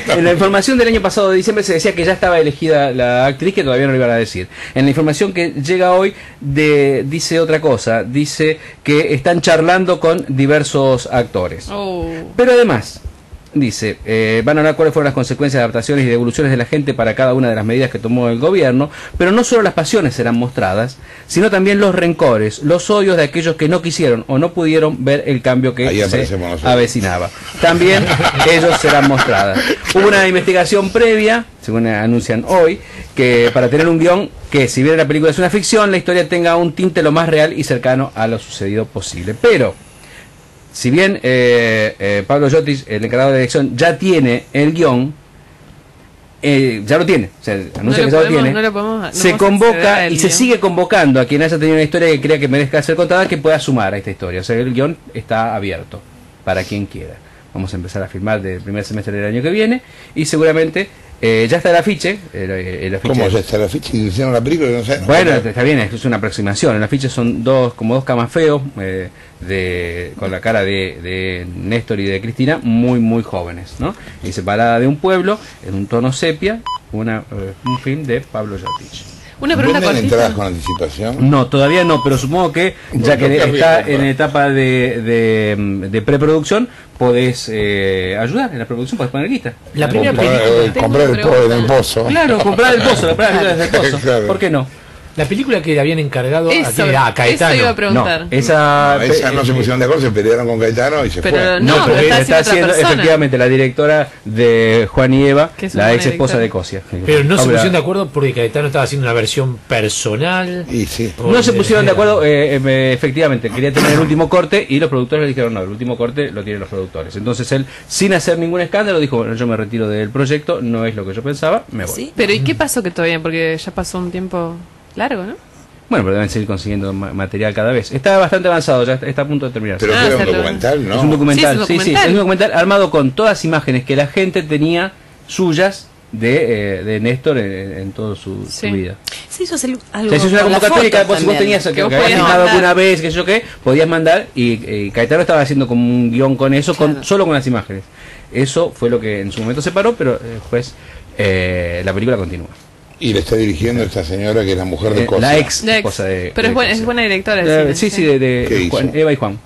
en la información del año pasado de diciembre se decía que ya estaba elegida la actriz, que todavía no lo iban a decir. En la información que llega hoy dice otra cosa, dice que están charlando con diversos actores. Oh. Pero además, dice, van a hablar cuáles fueron las consecuencias de adaptaciones y devoluciones de la gente para cada una de las medidas que tomó el gobierno, pero no solo las pasiones serán mostradas, sino también los rencores, los odios de aquellos que no quisieron o no pudieron ver el cambio que Ahí se aparecemos nosotros. avecinaba. También ellos serán mostradas. Hubo una investigación previa, según anuncian hoy, que para tener un guión que, si bien la película es una ficción, la historia tenga un tinte lo más real y cercano a lo sucedido posible. Pero si bien Pablo Llotis, el encargado de dirección, ya tiene el guión, ya lo tiene, o sea, anuncia No que lo ya lo podemos- tiene, no lo podemos- no se podemos acceder convoca al y se guión. sigue convocando a quien haya tenido una historia que crea que merezca ser contada, que pueda sumar a esta historia. O sea, el guión está abierto para quien quiera. Vamos a empezar a filmar del primer semestre del año que viene y seguramente ya está el afiche. El afiche. ¿Cómo ya está la ficha y hicieron la película? No sé. Bueno, está bien, es una aproximación. En la ficha son como dos camas feos, con la cara de Néstor y de Cristina, muy, muy jóvenes, ¿no? Y dice Balada de un pueblo, en un tono sepia, un film de Pablo Llotich. Una pregunta ¿Venden cortita. entradas con anticipación? No, todavía no, pero supongo que ya que está en etapa de preproducción, podés ayudar en la producción, podés poner guita. La primera Comprar, película, comprar el pollo en el pozo. Claro, comprar el pozo, comprar las películas del pozo. Claro. ¿Por qué no? la película que le habían encargado Eso, a Caetano. eso iba a No, preguntar. esa No se pusieron de acuerdo, se pelearon con Caetano y se Pero fue. no, porque lo está está haciendo haciendo otra persona. efectivamente la directora de Juan y Eva, Que es una la buena ex esposa directora. de Cosia. Pero no se Ahora, pusieron de acuerdo porque Caetano estaba haciendo una versión personal. Y sí. No se pusieron de acuerdo, efectivamente, quería tener el último corte y los productores le dijeron no, el último corte lo tienen los productores. Entonces él, sin hacer ningún escándalo, dijo, bueno, yo me retiro del proyecto, no es lo que yo pensaba, me voy. ¿Sí? Pero ¿y qué pasó que todavía? Porque ya pasó un tiempo largo, ¿no? Bueno, pero deben seguir consiguiendo material cada vez. Está bastante avanzado, ya está a punto de terminar. Pero Ah, que era un se lo- documental, ¿no? Es un documental, Sí, es un sí, documental. es un documental armado con todas imágenes que la gente tenía suyas de Néstor en toda su vida. Se hizo algo. Se hizo una con las convocatoria y cada fotos vos, si vos también. tenías Que vos habías podías fijado mandar. alguna vez, que yo qué, podías mandar y Caetano estaba haciendo como un guión con eso, Claro. solo con las imágenes. Eso fue lo que en su momento se paró, pero después la película continúa. Y le está dirigiendo esta señora que es la mujer de Cosa. La ex La ex. esposa de... Pero de es Cosa. buena directora. de Sí, cine, sí, ¿Qué hizo? Eva y Juan.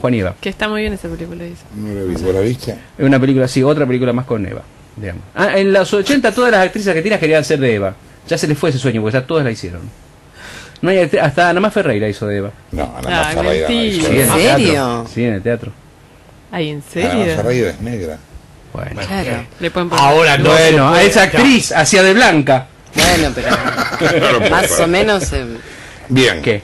Juan y Eva. Que está muy bien esa película, dice. No la vi. ¿Vos la viste? Es una película así, otra película más con Eva, digamos. En los 80 todas las actrices argentinas querían ser de Eva. Ya se les fue ese sueño, porque ya todas la hicieron. No hay hasta Ana Más Ferreira hizo de Eva. No, Ana Ay, Ferreira no mentira. hizo. Sí, ¿En el serio? teatro. Sí, en el teatro. Ay, ¿en Ana serio? Ferreira es negra. Bueno, Claro. Le pueden poner. Ahora no. se bueno, a puede- esa actriz hacía de blanca. Bueno, pero más o menos. Bien. ¿Qué?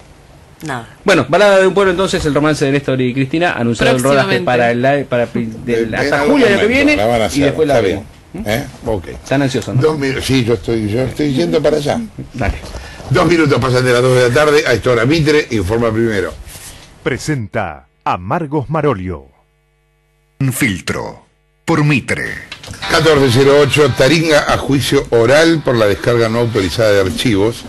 Nada. Bueno, Balada de un pueblo entonces, el romance de Néstor y Cristina, anunciado el rodaje Próximamente. hasta algún julio del año que momento viene la van a y hacer, después la está vemos. bien. Ok. Están ansiosos, ¿no? 2 minutos. Sí, yo estoy yendo para allá. Dale. 2 minutos pasan de las 2 de la tarde. A esta hora Mitre informa primero. Presenta Amargos Marolio. Sin filtro. Por Mitre. 1408, Taringa a juicio oral por la descarga no autorizada de archivos.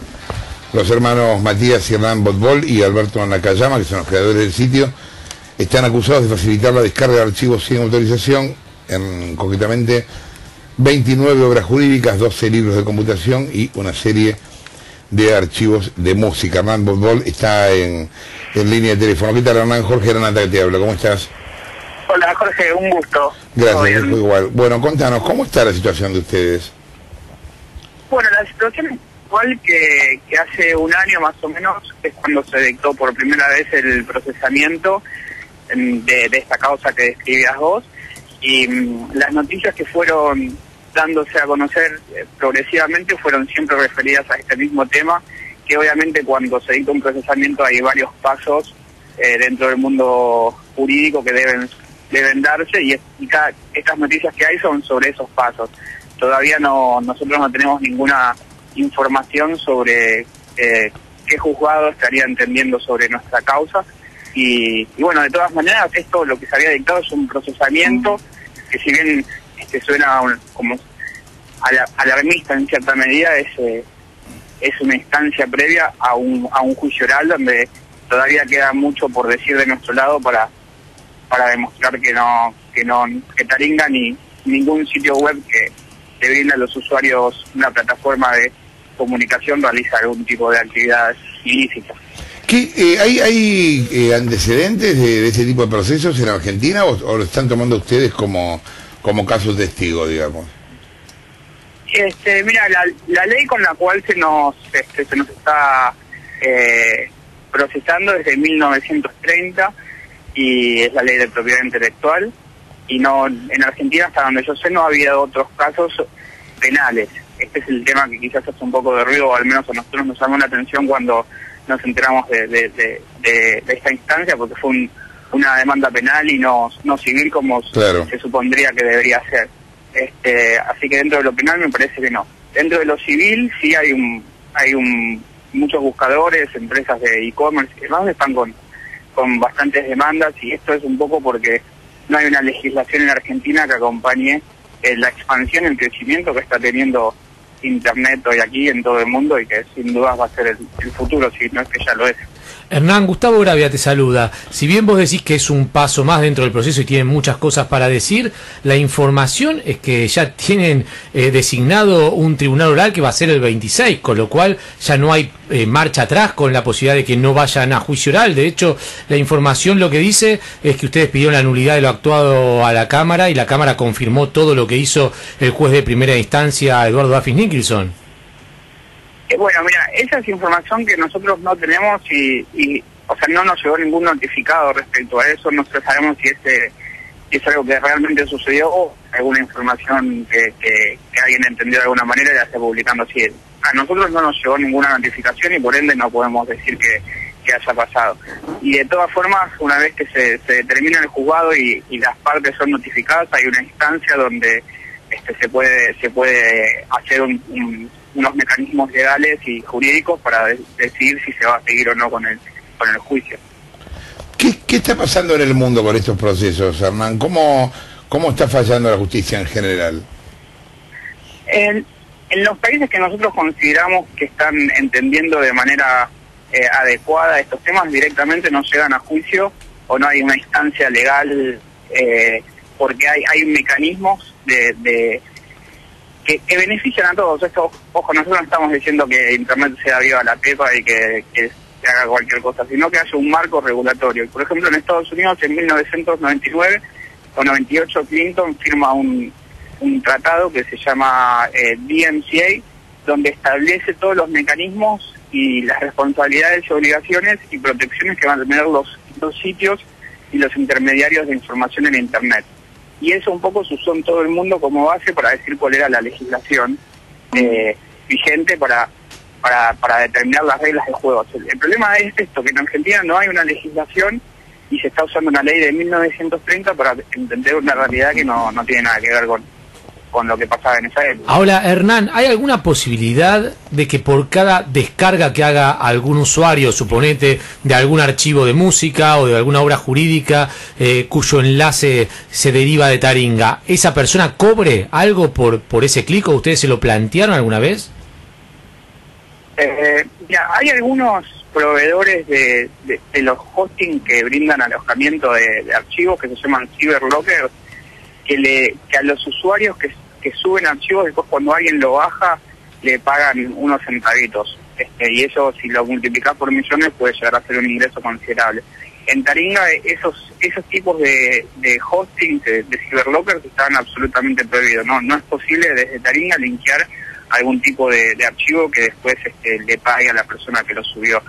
Los hermanos Matías y Hernán Botbol y Alberto Nakayama, que son los creadores del sitio, están acusados de facilitar la descarga de archivos sin autorización, concretamente 29 obras jurídicas, 12 libros de computación y una serie de archivos de música. Hernán Botbol está en línea de teléfono. ¿Qué tal, Hernán? Jorge Renata que te habla. ¿Cómo estás? Hola Jorge, un gusto. Todo Gracias, bien. Jorge, igual. Bueno, contanos, ¿cómo está la situación de ustedes? Bueno, la situación es igual que hace un año más o menos, es cuando se dictó por primera vez el procesamiento de esta causa que describías vos, y las noticias que fueron dándose a conocer progresivamente fueron siempre referidas a este mismo tema, que obviamente cuando se dicta un procesamiento hay varios pasos dentro del mundo jurídico que deben darse, y estas noticias que hay son sobre esos pasos. Todavía nosotros no tenemos ninguna información sobre qué juzgado estaría entendiendo sobre nuestra causa, y bueno, de todas maneras esto lo que se había dictado es un procesamiento que, si bien suena como alarmista en cierta medida, es una instancia previa a un juicio oral donde todavía queda mucho por decir de nuestro lado para demostrar que Taringa ni ningún sitio web que brinda a los usuarios una plataforma de comunicación realiza algún tipo de actividad ilícita. ¿Hay antecedentes de este tipo de procesos en Argentina o lo están tomando ustedes como caso testigo, digamos? Mira, la ley con la cual se nos está procesando es de 1930 y es la ley de propiedad intelectual, y no, en Argentina, hasta donde yo sé, no ha habido otros casos penales. Este es el tema que quizás hace un poco de ruido, o al menos a nosotros nos llamó la atención cuando nos enteramos de esta instancia, porque fue una demanda penal y no civil como Claro. se supondría que debería ser. Así que dentro de lo penal me parece que no. Dentro de lo civil sí hay muchos buscadores, empresas de e-commerce y demás están con bastantes demandas, y esto es un poco porque no hay una legislación en Argentina que acompañe la expansión, el crecimiento que está teniendo Internet hoy aquí en todo el mundo, y que sin dudas va a ser el futuro, si no es que ya lo es. Hernán, Gustavo Gravia te saluda. Si bien vos decís que es un paso más dentro del proceso y tienen muchas cosas para decir, la información es que ya tienen designado un tribunal oral que va a ser el 26, con lo cual ya no hay marcha atrás con la posibilidad de que no vayan a juicio oral. De hecho, la información lo que dice es que ustedes pidieron la nulidad de lo actuado a la Cámara y la Cámara confirmó todo lo que hizo el juez de primera instancia, Eduardo Affis Nicholson. Bueno, mira, esa es información que nosotros no tenemos y o sea, no nos llegó ningún notificado respecto a eso. No sabemos si es algo que realmente sucedió o alguna información que alguien entendió de alguna manera y la está publicando así. A nosotros no nos llegó ninguna notificación y por ende no podemos decir que haya pasado. Y de todas formas, una vez que se determina el juzgado y las partes son notificadas, hay una instancia donde se puede hacer unos mecanismos legales y jurídicos para decidir si se va a seguir o no con el juicio. ¿Qué está pasando en el mundo con estos procesos, Hernán? ¿Cómo está fallando la justicia en general? En los países que nosotros consideramos que están entendiendo de manera adecuada estos temas, directamente no llegan a juicio o no hay una instancia legal, porque hay mecanismos que benefician a todos. Esto, ojo, nosotros no estamos diciendo que Internet sea viva la pepa y que se haga cualquier cosa, sino que haya un marco regulatorio. Por ejemplo, en Estados Unidos, en 1999 o 98, Clinton firma un tratado que se llama DMCA, donde establece todos los mecanismos y las responsabilidades y obligaciones y protecciones que van a tener los sitios y los intermediarios de información en Internet. Y eso un poco se usó en todo el mundo como base para decir cuál era la legislación vigente para determinar las reglas de juego. El problema es esto, que en Argentina no hay una legislación y se está usando una ley de 1930 para entender una realidad que no tiene nada que ver con lo que pasaba en esa época. Ahora, Hernán, ¿hay alguna posibilidad de que por cada descarga que haga algún usuario, suponete, de algún archivo de música o de alguna obra jurídica cuyo enlace se deriva de Taringa, esa persona cobre algo por ese clic? ¿O ustedes se lo plantearon alguna vez? Hay algunos proveedores de los hosting que brindan alojamiento de archivos que se llaman cyberlockers, que a los usuarios que suben archivos, después cuando alguien lo baja le pagan unos centavitos, y eso, si lo multiplicás por millones, puede llegar a ser un ingreso considerable. En Taringa esos tipos de hosting, de cyberlockers, están absolutamente prohibidos. No es posible desde Taringa linkear algún tipo de archivo que después le pague a la persona que lo subió.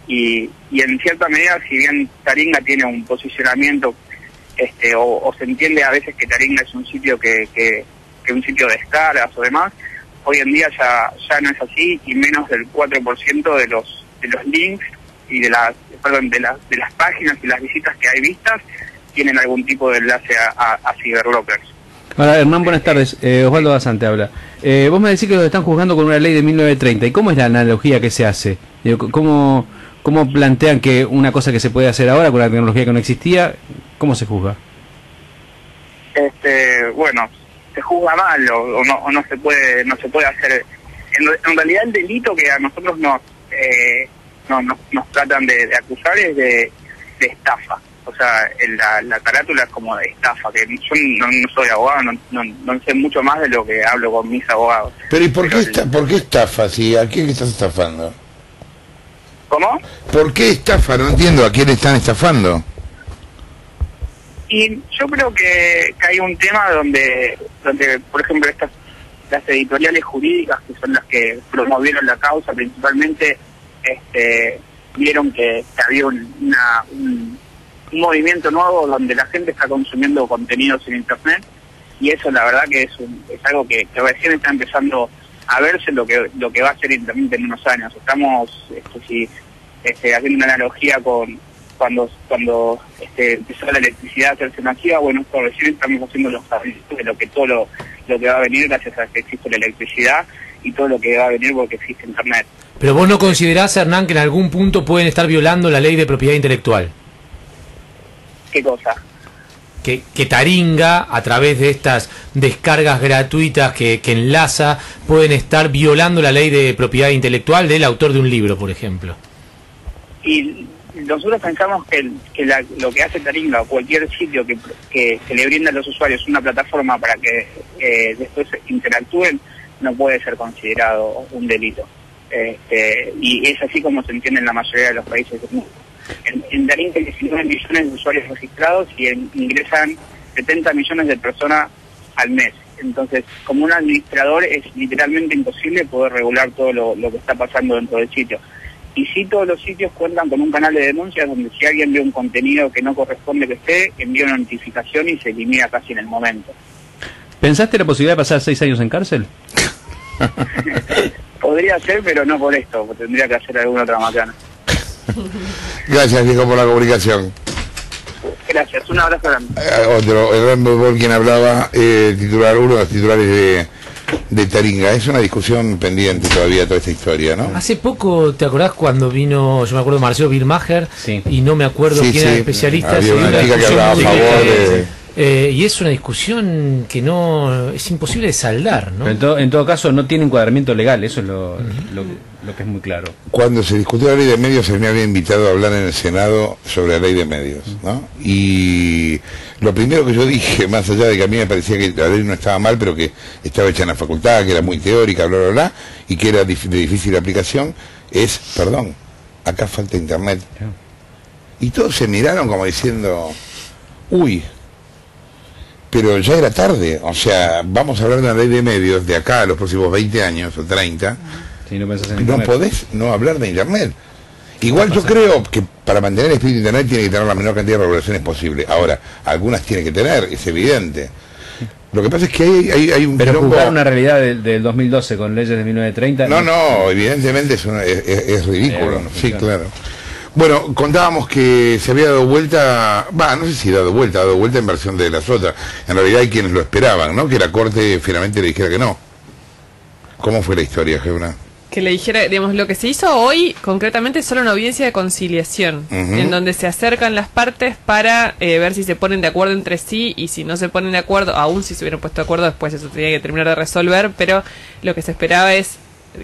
Y en cierta medida, si bien Taringa tiene un posicionamiento, o se entiende a veces que Taringa es un sitio que un sitio de descargas o demás, hoy en día ya no es así, y menos del 4% de los links y de las páginas y las visitas que hay vistas tienen algún tipo de enlace a cyberlockers. Hola, Hernán, buenas tardes. Osvaldo Basante habla. Vos me decís que los están juzgando con una ley de 1930. ¿Y cómo es la analogía que se hace? ¿Cómo plantean que una cosa que se puede hacer ahora con la tecnología que no existía, cómo se juzga? Bueno, se juzga mal o no se puede hacer. En realidad el delito que a nosotros nos tratan de acusar es de estafa. O sea, la carátula es como de estafa, que yo no soy abogado, no sé mucho más de lo que hablo con mis abogados. Pero ¿y por qué estafa? ¿Sí? ¿A quién estás estafando? ¿Cómo? ¿Por qué estafa? No entiendo, ¿a quién están estafando? Y yo creo que hay un tema donde por ejemplo, las editoriales jurídicas, que son las que promovieron la causa principalmente, vieron que había un movimiento nuevo donde la gente está consumiendo contenidos en Internet, y eso la verdad que es algo que recién está empezando a verse lo que va a ser Internet en unos años. Estamos haciendo una analogía con cuando empezó la electricidad a hacerse masiva. Bueno, esto recién estamos haciendo los análisis de lo que va a venir gracias a que existe la electricidad y todo lo que va a venir porque existe Internet. Pero vos no considerás, Hernán, que en algún punto pueden estar violando la ley de propiedad intelectual. ¿Qué cosa? Que Taringa, a través de estas descargas gratuitas que enlaza, pueden estar violando la ley de propiedad intelectual del autor de un libro, por ejemplo. Y nosotros pensamos que lo que hace Taringa o cualquier sitio que le brinda a los usuarios una plataforma para que después interactúen, no puede ser considerado un delito. Y es así como se entiende en la mayoría de los países del mundo. En Taringa hay 19 millones de usuarios registrados y ingresan 70 millones de personas al mes. Entonces, como un administrador es literalmente imposible poder regular todo lo que está pasando dentro del sitio. Y sí, todos los sitios cuentan con un canal de denuncias donde si alguien ve un contenido que no corresponde que esté, envía una notificación y se elimina casi en el momento. ¿Pensaste la posibilidad de pasar 6 años en cárcel? Podría ser, pero no por esto, tendría que hacer alguna otra macana. Gracias, viejo, por la comunicación. Gracias, un abrazo grande. Otro, el gran Bobol, quien hablaba, uno de los titulares de Taringa. Es una discusión pendiente todavía toda esta historia, ¿no? Hace poco, ¿te acordás cuando vino, yo me acuerdo, Marcelo Birmacher? Sí. Y no me acuerdo quién era el especialista. Había una chica que hablaba a favor y es una discusión que no es imposible de saldar, ¿no? Pero en todo caso no tiene encuadramiento legal, eso es lo que es muy claro. Cuando se discutió la ley de medios, se me había invitado a hablar en el Senado sobre la ley de medios, ¿no? Y lo primero que yo dije, más allá de que a mí me parecía que la ley no estaba mal, pero que estaba hecha en la facultad, que era muy teórica, bla, bla, bla, y que era de difícil aplicación, es, perdón, acá falta internet. Y todos se miraron como diciendo, uy, pero ya era tarde, o sea, vamos a hablar de la ley de medios de acá a los próximos 20 años o 30, si no pensás en no internet, podés no hablar de internet. Igual yo creo que para mantener el espíritu de internet tiene que tener la menor cantidad de regulaciones posible. Ahora, algunas tiene que tener, es evidente. Lo que pasa es que hay un... pero juzgar una realidad del 2012 con leyes de 1930... No, evidentemente es ridículo, sí, claro. Bueno, contábamos que se había dado vuelta, no sé si dado vuelta en versión de las otras. En realidad hay quienes lo esperaban, ¿no? Que la Corte finalmente le dijera que no. ¿Cómo fue la historia, Gebra? Que le dijera, digamos, lo que se hizo hoy, concretamente, es solo una audiencia de conciliación, en donde se acercan las partes para ver si se ponen de acuerdo entre sí, y si no se ponen de acuerdo, aún si se hubieran puesto de acuerdo, después eso tenía que terminar de resolver, pero lo que se esperaba es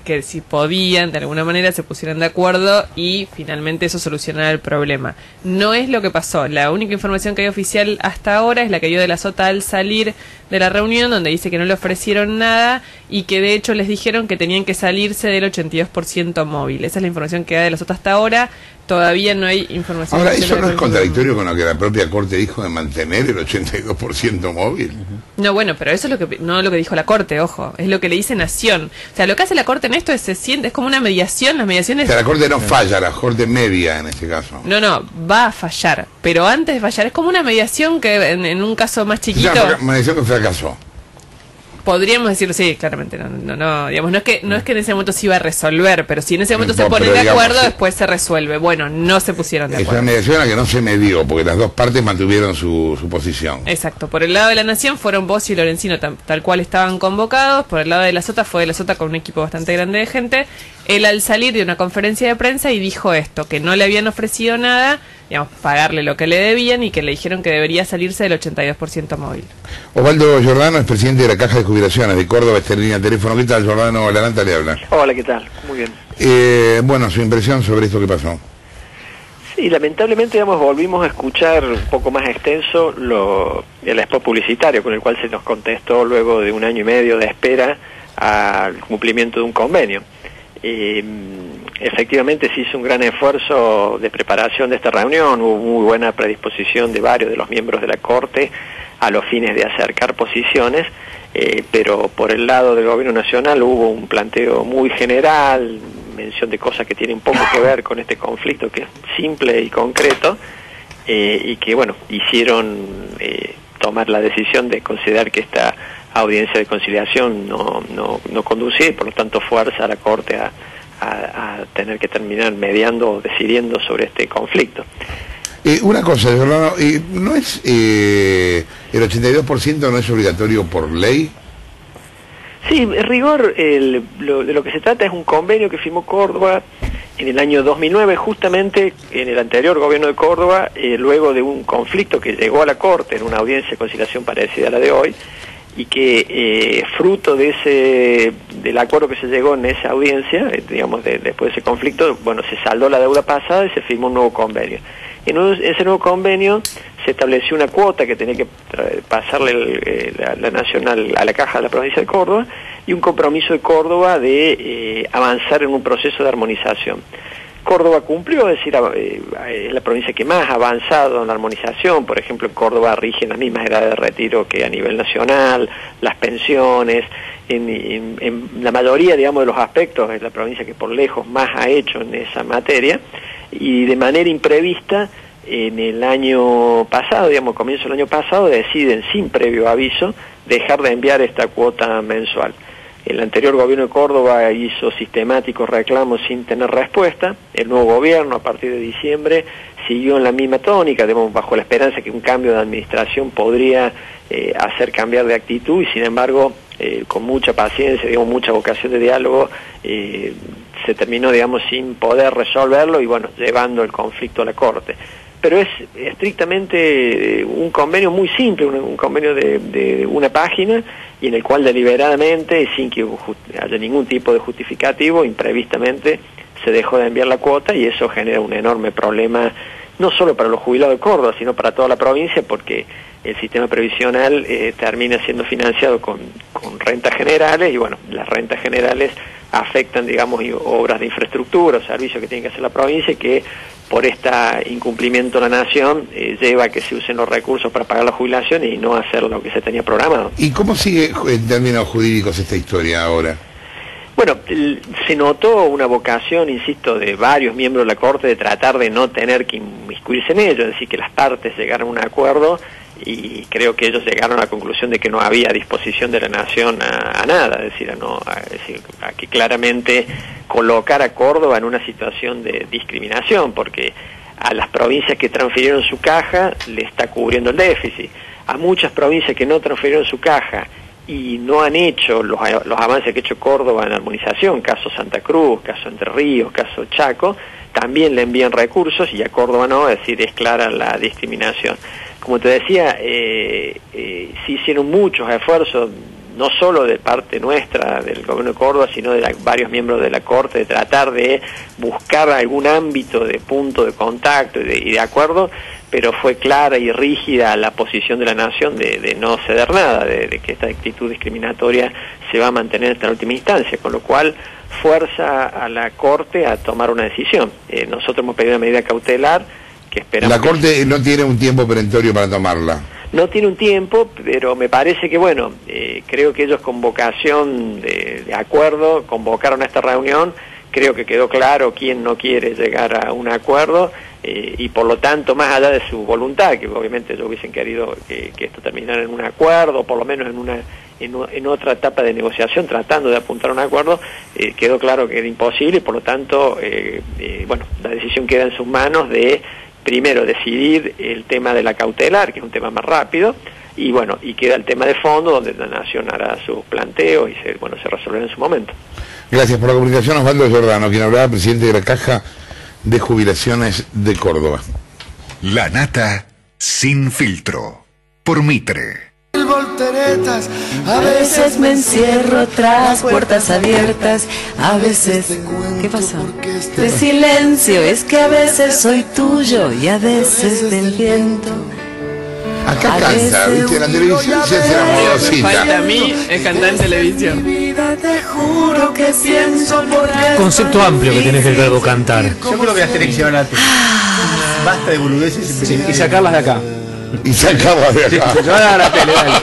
que si podían, de alguna manera, se pusieran de acuerdo y finalmente eso solucionara el problema. No es lo que pasó. La única información que hay oficial hasta ahora es la que dio de la Sota al salir de la reunión, donde dice que no le ofrecieron nada y que de hecho les dijeron que tenían que salirse del 82% móvil. Esa es la información que da de la Sota hasta ahora. Todavía no hay información. Ahora, ¿eso no es contradictorio con lo que la propia Corte dijo de mantener el 82% móvil? No, bueno, pero eso es lo que no lo que dijo la Corte, ojo, es lo que le dice Nación. O sea, lo que hace la Corte en esto es es como una mediación, las mediaciones... O sea, la Corte no falla, la Corte media en este caso. No, va a fallar, pero antes de fallar, es como una mediación que en un caso más chiquito... Una mediación que fracasó. Podríamos decirlo, sí, claramente, no, digamos, no es que en ese momento se iba a resolver, pero si en ese momento se ponen de acuerdo, después se resuelve. Bueno, no se pusieron de acuerdo. Es una mediación a la que no se medió, porque las dos partes mantuvieron su posición. Exacto, por el lado de la Nación fueron vos y Lorenzino tal cual estaban convocados, por el lado de la Sota fue de la Sota con un equipo bastante grande de gente. Él al salir de una conferencia de prensa y dijo esto, que no le habían ofrecido nada, digamos, pagarle lo que le debían y que le dijeron que debería salirse del 82% móvil. Osvaldo Giordano es presidente de la Caja de Jubilaciones de Córdoba, esta línea de teléfono. ¿Qué tal, Giordano? Laranta le habla. Hola, ¿qué tal? Muy bien. Bueno, su impresión sobre esto que pasó. Sí, lamentablemente, digamos, volvimos a escuchar un poco más extenso el spot publicitario con el cual se nos contestó luego de 1 año y medio de espera al cumplimiento de un convenio. Efectivamente se hizo un gran esfuerzo de preparación de esta reunión, hubo muy buena predisposición de varios de los miembros de la Corte a los fines de acercar posiciones, pero por el lado del Gobierno Nacional hubo un planteo muy general, mención de cosas que tienen poco que ver con este conflicto, que es simple y concreto, y que, bueno, hicieron tomar la decisión de considerar que esta audiencia de conciliación no conducía y por lo tanto fuerza a la Corte a tener que terminar mediando o decidiendo sobre este conflicto. Una cosa, Giordano, ¿no es el 82% no es obligatorio por ley? Sí, en rigor, de lo que se trata es un convenio que firmó Córdoba en el año 2009, justamente en el anterior gobierno de Córdoba, luego de un conflicto que llegó a la Corte en una audiencia de conciliación parecida a la de hoy, y que fruto del acuerdo que se llegó en esa audiencia, digamos, después de ese conflicto, bueno, se saldó la deuda pasada y se firmó un nuevo convenio. En ese nuevo convenio se estableció una cuota que tenía que pasarle la Nacional a la Caja de la provincia de Córdoba y un compromiso de Córdoba de avanzar en un proceso de armonización. Córdoba cumplió, es decir, es la provincia que más ha avanzado en la armonización. Por ejemplo, en Córdoba rigen las mismas edades de retiro que a nivel nacional, las pensiones, en la mayoría, digamos, de los aspectos es la provincia que por lejos más ha hecho en esa materia, y de manera imprevista, en el año pasado, digamos, comienzo del año pasado, deciden sin previo aviso dejar de enviar esta cuota mensual. El anterior gobierno de Córdoba hizo sistemáticos reclamos sin tener respuesta. El nuevo gobierno, a partir de diciembre, siguió en la misma tónica, digamos, bajo la esperanza que un cambio de administración podría hacer cambiar de actitud, y sin embargo, con mucha paciencia, digamos, mucha vocación de diálogo, se terminó, digamos, sin poder resolverlo y bueno, llevando el conflicto a la Corte. Pero es estrictamente un convenio muy simple, un convenio de una página, y en el cual deliberadamente, sin que haya ningún tipo de justificativo, imprevistamente se dejó de enviar la cuota, y eso genera un enorme problema, no solo para los jubilados de Córdoba, sino para toda la provincia, porque el sistema previsional termina siendo financiado con rentas generales, y bueno, las rentas generales afectan, digamos, obras de infraestructura o servicios que tiene que hacer la provincia, que por este incumplimiento de la nación lleva a que se usen los recursos para pagar la jubilación y no hacer lo que se tenía programado. ¿Y cómo sigue en términos jurídicos esta historia ahora? Bueno, se notó una vocación, insisto, de varios miembros de la Corte de tratar de no tener que inmiscuirse en ello, es decir, que las partes llegaran a un acuerdo, y creo que ellos llegaron a la conclusión de que no había disposición de la nación a nada, es decir, a que claramente colocar a Córdoba en una situación de discriminación, porque a las provincias que transfirieron su caja le está cubriendo el déficit, a muchas provincias que no transfirieron su caja y no han hecho los avances que ha hecho Córdoba en armonización, caso Santa Cruz, caso Entre Ríos, caso Chaco, también le envían recursos, y a Córdoba no, es decir, es clara la discriminación. Como te decía, se hicieron muchos esfuerzos, no solo de parte nuestra, del gobierno de Córdoba, sino de varios miembros de la Corte, de tratar de buscar algún ámbito de punto de contacto y de acuerdo, pero fue clara y rígida la posición de la nación de no ceder nada, de que esta actitud discriminatoria se va a mantener hasta la última instancia, con lo cual fuerza a la Corte a tomar una decisión. Nosotros hemos pedido una medida cautelar que esperamos. La Corte no tiene un tiempo perentorio para tomarla. No tiene un tiempo, pero me parece que, bueno, creo que ellos con vocación de acuerdo convocaron a esta reunión. Creo que quedó claro quién no quiere llegar a un acuerdo, y por lo tanto, más allá de su voluntad, que obviamente ellos hubiesen querido que esto terminara en un acuerdo, por lo menos en otra etapa de negociación, tratando de apuntar a un acuerdo, quedó claro que era imposible, y por lo tanto, bueno, la decisión queda en sus manos de, primero, decidir el tema de la cautelar, que es un tema más rápido, y bueno, y queda el tema de fondo, donde la nación hará sus planteos y se resolverá en su momento. Gracias por la comunicación, Osvaldo Giordano, quien hablaba, presidente de la Caja de Jubilaciones de Córdoba. La nata sin filtro, por Mitre. Volteretas, a veces me encierro tras puertas abiertas, a veces... ¿Qué pasó? De silencio, es que a veces soy tuyo y a veces del viento. Acá canta, ¿viste? En la televisión se hace la modosita. Falta a mí es cantar en televisión. Te juro que pienso por Concepto amplio que tenés del verbo cantar. Yo creo que las tenés que llevar a ti. Basta de boludeces y sacarlas de acá. Y sacarlas de acá. A la tele, dale.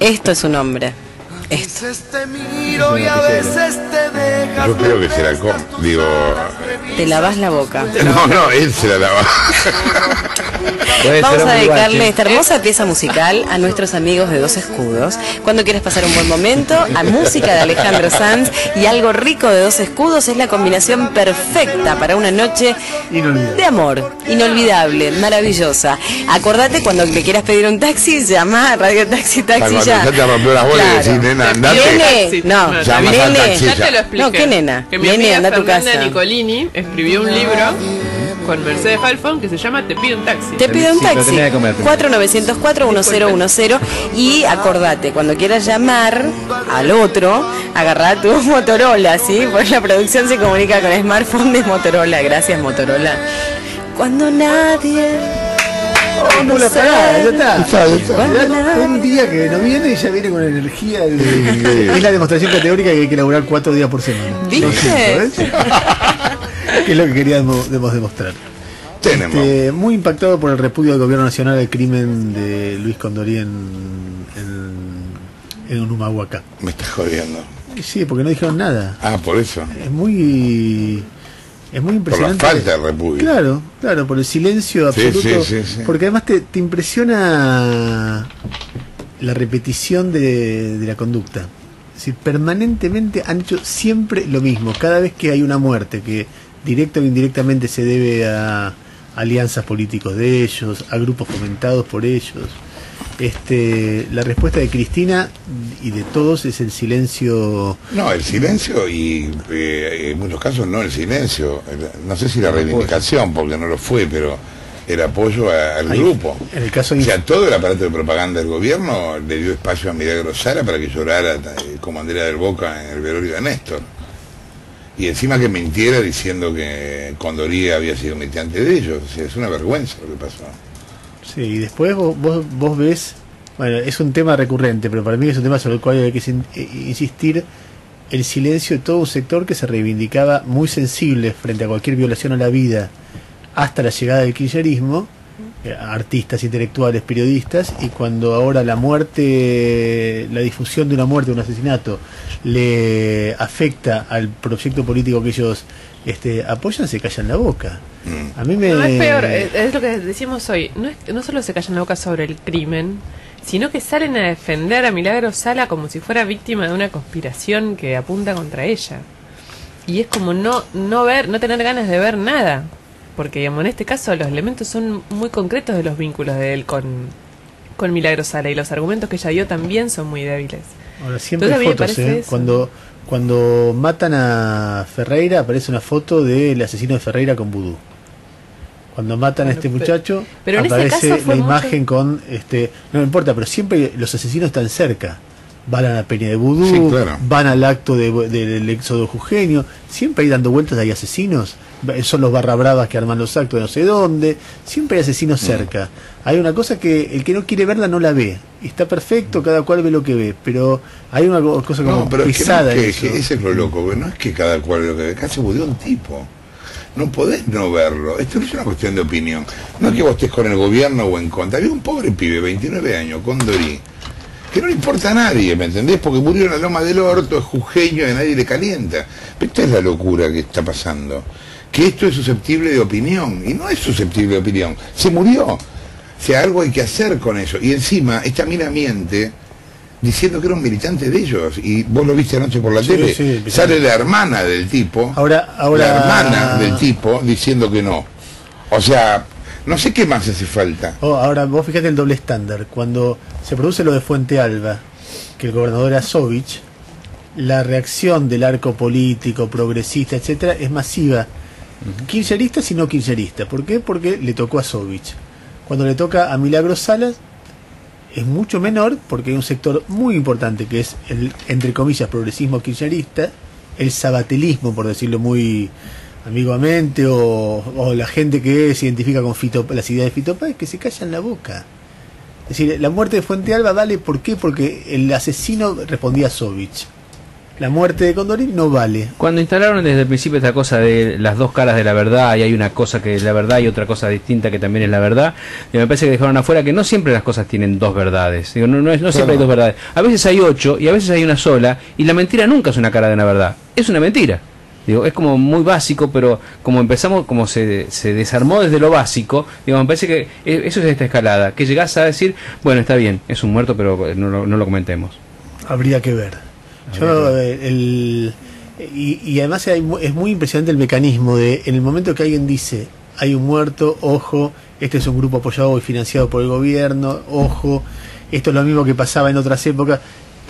Esto es un hombre. Esto. Te miro y a veces te dejas. Yo creo que será digo... Te lavas la boca. No, él se la lava. Vamos a dedicarle esta hermosa pieza musical a nuestros amigos de Dos Escudos. Cuando quieres pasar un buen momento, a música de Alejandro Sanz y algo rico de Dos Escudos, es la combinación perfecta para una noche de amor, inolvidable, maravillosa. Acordate, cuando le quieras pedir un taxi, llama a Radio Taxi ya. Cuando ya te rompió las bolas y decís, nena, andate. Nene, no, llamas al taxi ya te lo expliqué. No, ¿qué nena? Que mi Nene, amiga anda a tu Fernanda casa. Nicolini escribió un libro con Mercedes Halfon que se llama Te pido un taxi. Te pido un Sí, pero taxi, tenía que comer primero. 4904-1010, y acordate, cuando quieras llamar al otro, agarrá tu Motorola, ¿sí? Porque la producción se comunica con smartphone de Motorola. Gracias, Motorola. Cuando nadie... No la parada, ya está. Cuando nadie... Un día que no viene y ya viene con energía. Es la demostración categórica que hay que laburar 4 días por semana. ¿Viste? Que es lo que queríamos demostrar. Tenemos. Muy impactado por el repudio del gobierno nacional al crimen de Luis Condorí en Humahuaca. Me estás jodiendo. Sí, porque no dijeron nada. Ah, por eso. Es muy impresionante. Por la falta de repudio. Claro, por el silencio absoluto. Sí. Porque además te impresiona la repetición de la conducta. Es decir, permanentemente han hecho siempre lo mismo. Cada vez que hay una muerte que directa o indirectamente se debe a alianzas políticos de ellos, a grupos fomentados por ellos, La respuesta de Cristina y de todos es el silencio. No, el silencio y en muchos casos no el silencio. No sé si la reivindicación, porque no lo fue, pero el apoyo al grupo. En el caso o sea, todo el aparato de propaganda del gobierno le dio espacio a Milagro Sala para que llorara como Andrea del Boca en el velorio de Néstor. Y encima que mintiera diciendo que Condorí había sido militante de ellos. O sea, es una vergüenza lo que pasó. Sí, y después vos ves, bueno, es un tema recurrente, pero para mí es un tema sobre el cual hay que insistir, el silencio de todo un sector que se reivindicaba muy sensible frente a cualquier violación a la vida hasta la llegada del kirchnerismo, artistas, intelectuales, periodistas, y cuando ahora la muerte, la difusión de una muerte, de un asesinato, le afecta al proyecto político que ellos apoyan, se callan la boca. A mí me... No, es peor, es lo que decimos hoy, no solo se callan la boca sobre el crimen, sino que salen a defender a Milagro Sala como si fuera víctima de una conspiración que apunta contra ella. Y es como no tener ganas de ver nada. Porque, digamos, en este caso los elementos son muy concretos de los vínculos de él con Milagro Sala, y los argumentos que ella dio también son muy débiles. Ahora, siempre hay fotos, cuando matan a Ferreira aparece una foto del asesino de Ferreira con vudú. Cuando matan a este muchacho, pero aparece la imagen con no importa, pero siempre los asesinos están cerca. Van a la peña de vudú, sí, claro. Van al acto del éxodo jujeño, siempre hay dando vueltas, hay asesinos, son los barra bravas que arman los actos de no sé dónde, siempre hay asesinos cerca. Hay una cosa que el que no quiere verla no la ve, está perfecto, cada cual ve lo que ve, pero hay una cosa como pesada. Ese es lo loco, no es que cada cual ve lo que ve, acá se murió un tipo. No podés no verlo. Esto no es una cuestión de opinión. No es que vos estés con el gobierno o en contra. Había un pobre pibe, 29 años, Condorí, que no le importa a nadie, ¿me entendés? Porque murió en la Loma del Orto, es jujeño y a nadie le calienta. Pero esta es la locura que está pasando. Que esto es susceptible de opinión. Y no es susceptible de opinión. Se murió. O sea, algo hay que hacer con eso. Y encima, esta mina miente diciendo que era un militante de ellos. Y vos lo viste anoche por la tele. Sí, sale la hermana del tipo. Ahora la hermana del tipo diciendo que no. O sea, no sé qué más hace falta. Ahora, vos fíjate el doble estándar. Cuando se produce lo de Fuente Alba, que el gobernador era Sovich, la reacción del arco político, progresista, etcétera, es masiva. Kirchnerista y no kirchnerista. ¿Por qué? Porque le tocó a Sovich. Cuando le toca a Milagro Salas, es mucho menor, porque hay un sector muy importante que es el, entre comillas, progresismo kirchnerista, el sabatelismo, por decirlo muy ambiguamente, o la gente que se identifica con las ideas de Fito Páez, que se callan la boca. Es decir, la muerte de Fuente Alba vale, ¿por qué? Porque el asesino respondía a Sovich. La muerte de Condorí no vale. Cuando instalaron desde el principio esta cosa de las dos caras de la verdad, y hay una cosa que es la verdad y otra cosa distinta que también es la verdad, y me parece que dejaron afuera que no siempre las cosas tienen dos verdades. Digo, no siempre hay dos verdades. A veces hay 8 y a veces hay una sola, y la mentira nunca es una cara de una verdad. Es una mentira. Digo, es como muy básico, pero como empezamos, como se desarmó desde lo básico, digo, me parece que eso es esta escalada, que llegás a decir, bueno, está bien, es un muerto, pero no lo comentemos. Habría que ver. Y además es muy impresionante el mecanismo de, en el momento que alguien dice, hay un muerto, ojo, este es un grupo apoyado y financiado por el gobierno, ojo, esto es lo mismo que pasaba en otras épocas,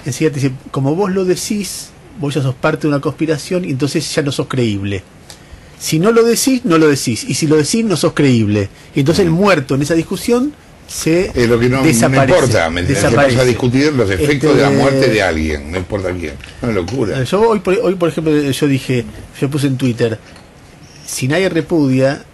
enseguida te dice, como vos lo decís, vos ya sos parte de una conspiración y entonces ya no sos creíble. Si no lo decís, no lo decís. Y si lo decís, no sos creíble. Y entonces el muerto en esa discusión se lo que no importa, vamos a discutir los efectos de la muerte de alguien, no importa quién. Una locura. Yo hoy por ejemplo, yo puse en Twitter, si nadie repudia,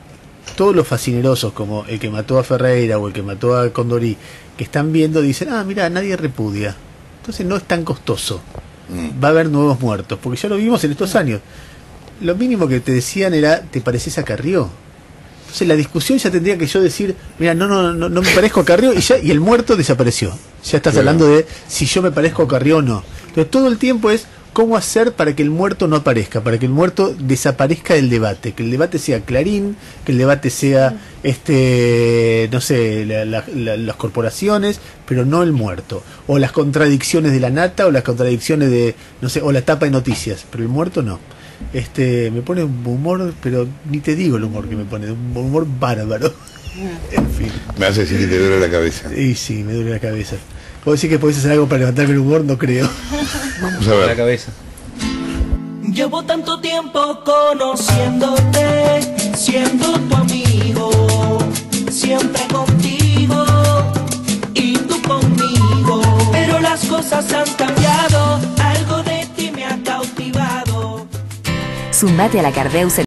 todos los fascinerosos, como el que mató a Ferreira o el que mató a Condorí, que están viendo, dicen, mira, nadie repudia. Entonces no es tan costoso. Va a haber nuevos muertos, porque ya lo vimos en estos años. Lo mínimo que te decían era, ¿te pareces a Carrió? Entonces la discusión ya tendría que yo decir, mira, no me parezco a Carrió, y el muerto desapareció. Ya estás hablando de si yo me parezco a Carrió o no. Entonces todo el tiempo es cómo hacer para que el muerto no aparezca, para que el muerto desaparezca del debate, que el debate sea Clarín, que el debate sea no sé, las corporaciones, pero no el muerto, o las contradicciones de la nata, o las contradicciones de, no sé, o la tapa de noticias, pero el muerto no. Me pone un humor, pero ni te digo el humor que me pone, un humor bárbaro. En fin. Me hace decir que te duele la cabeza. Y sí, me duele la cabeza. ¿Puedo decir que podés hacer algo para levantarme el humor? No creo. Vamos a ver. La cabeza. Llevo tanto tiempo conociéndote, siendo tu amigo, siempre contigo y tú conmigo. Pero las cosas han cambiado, algo de ti me ha cautivado. Zumbate a la Cardeus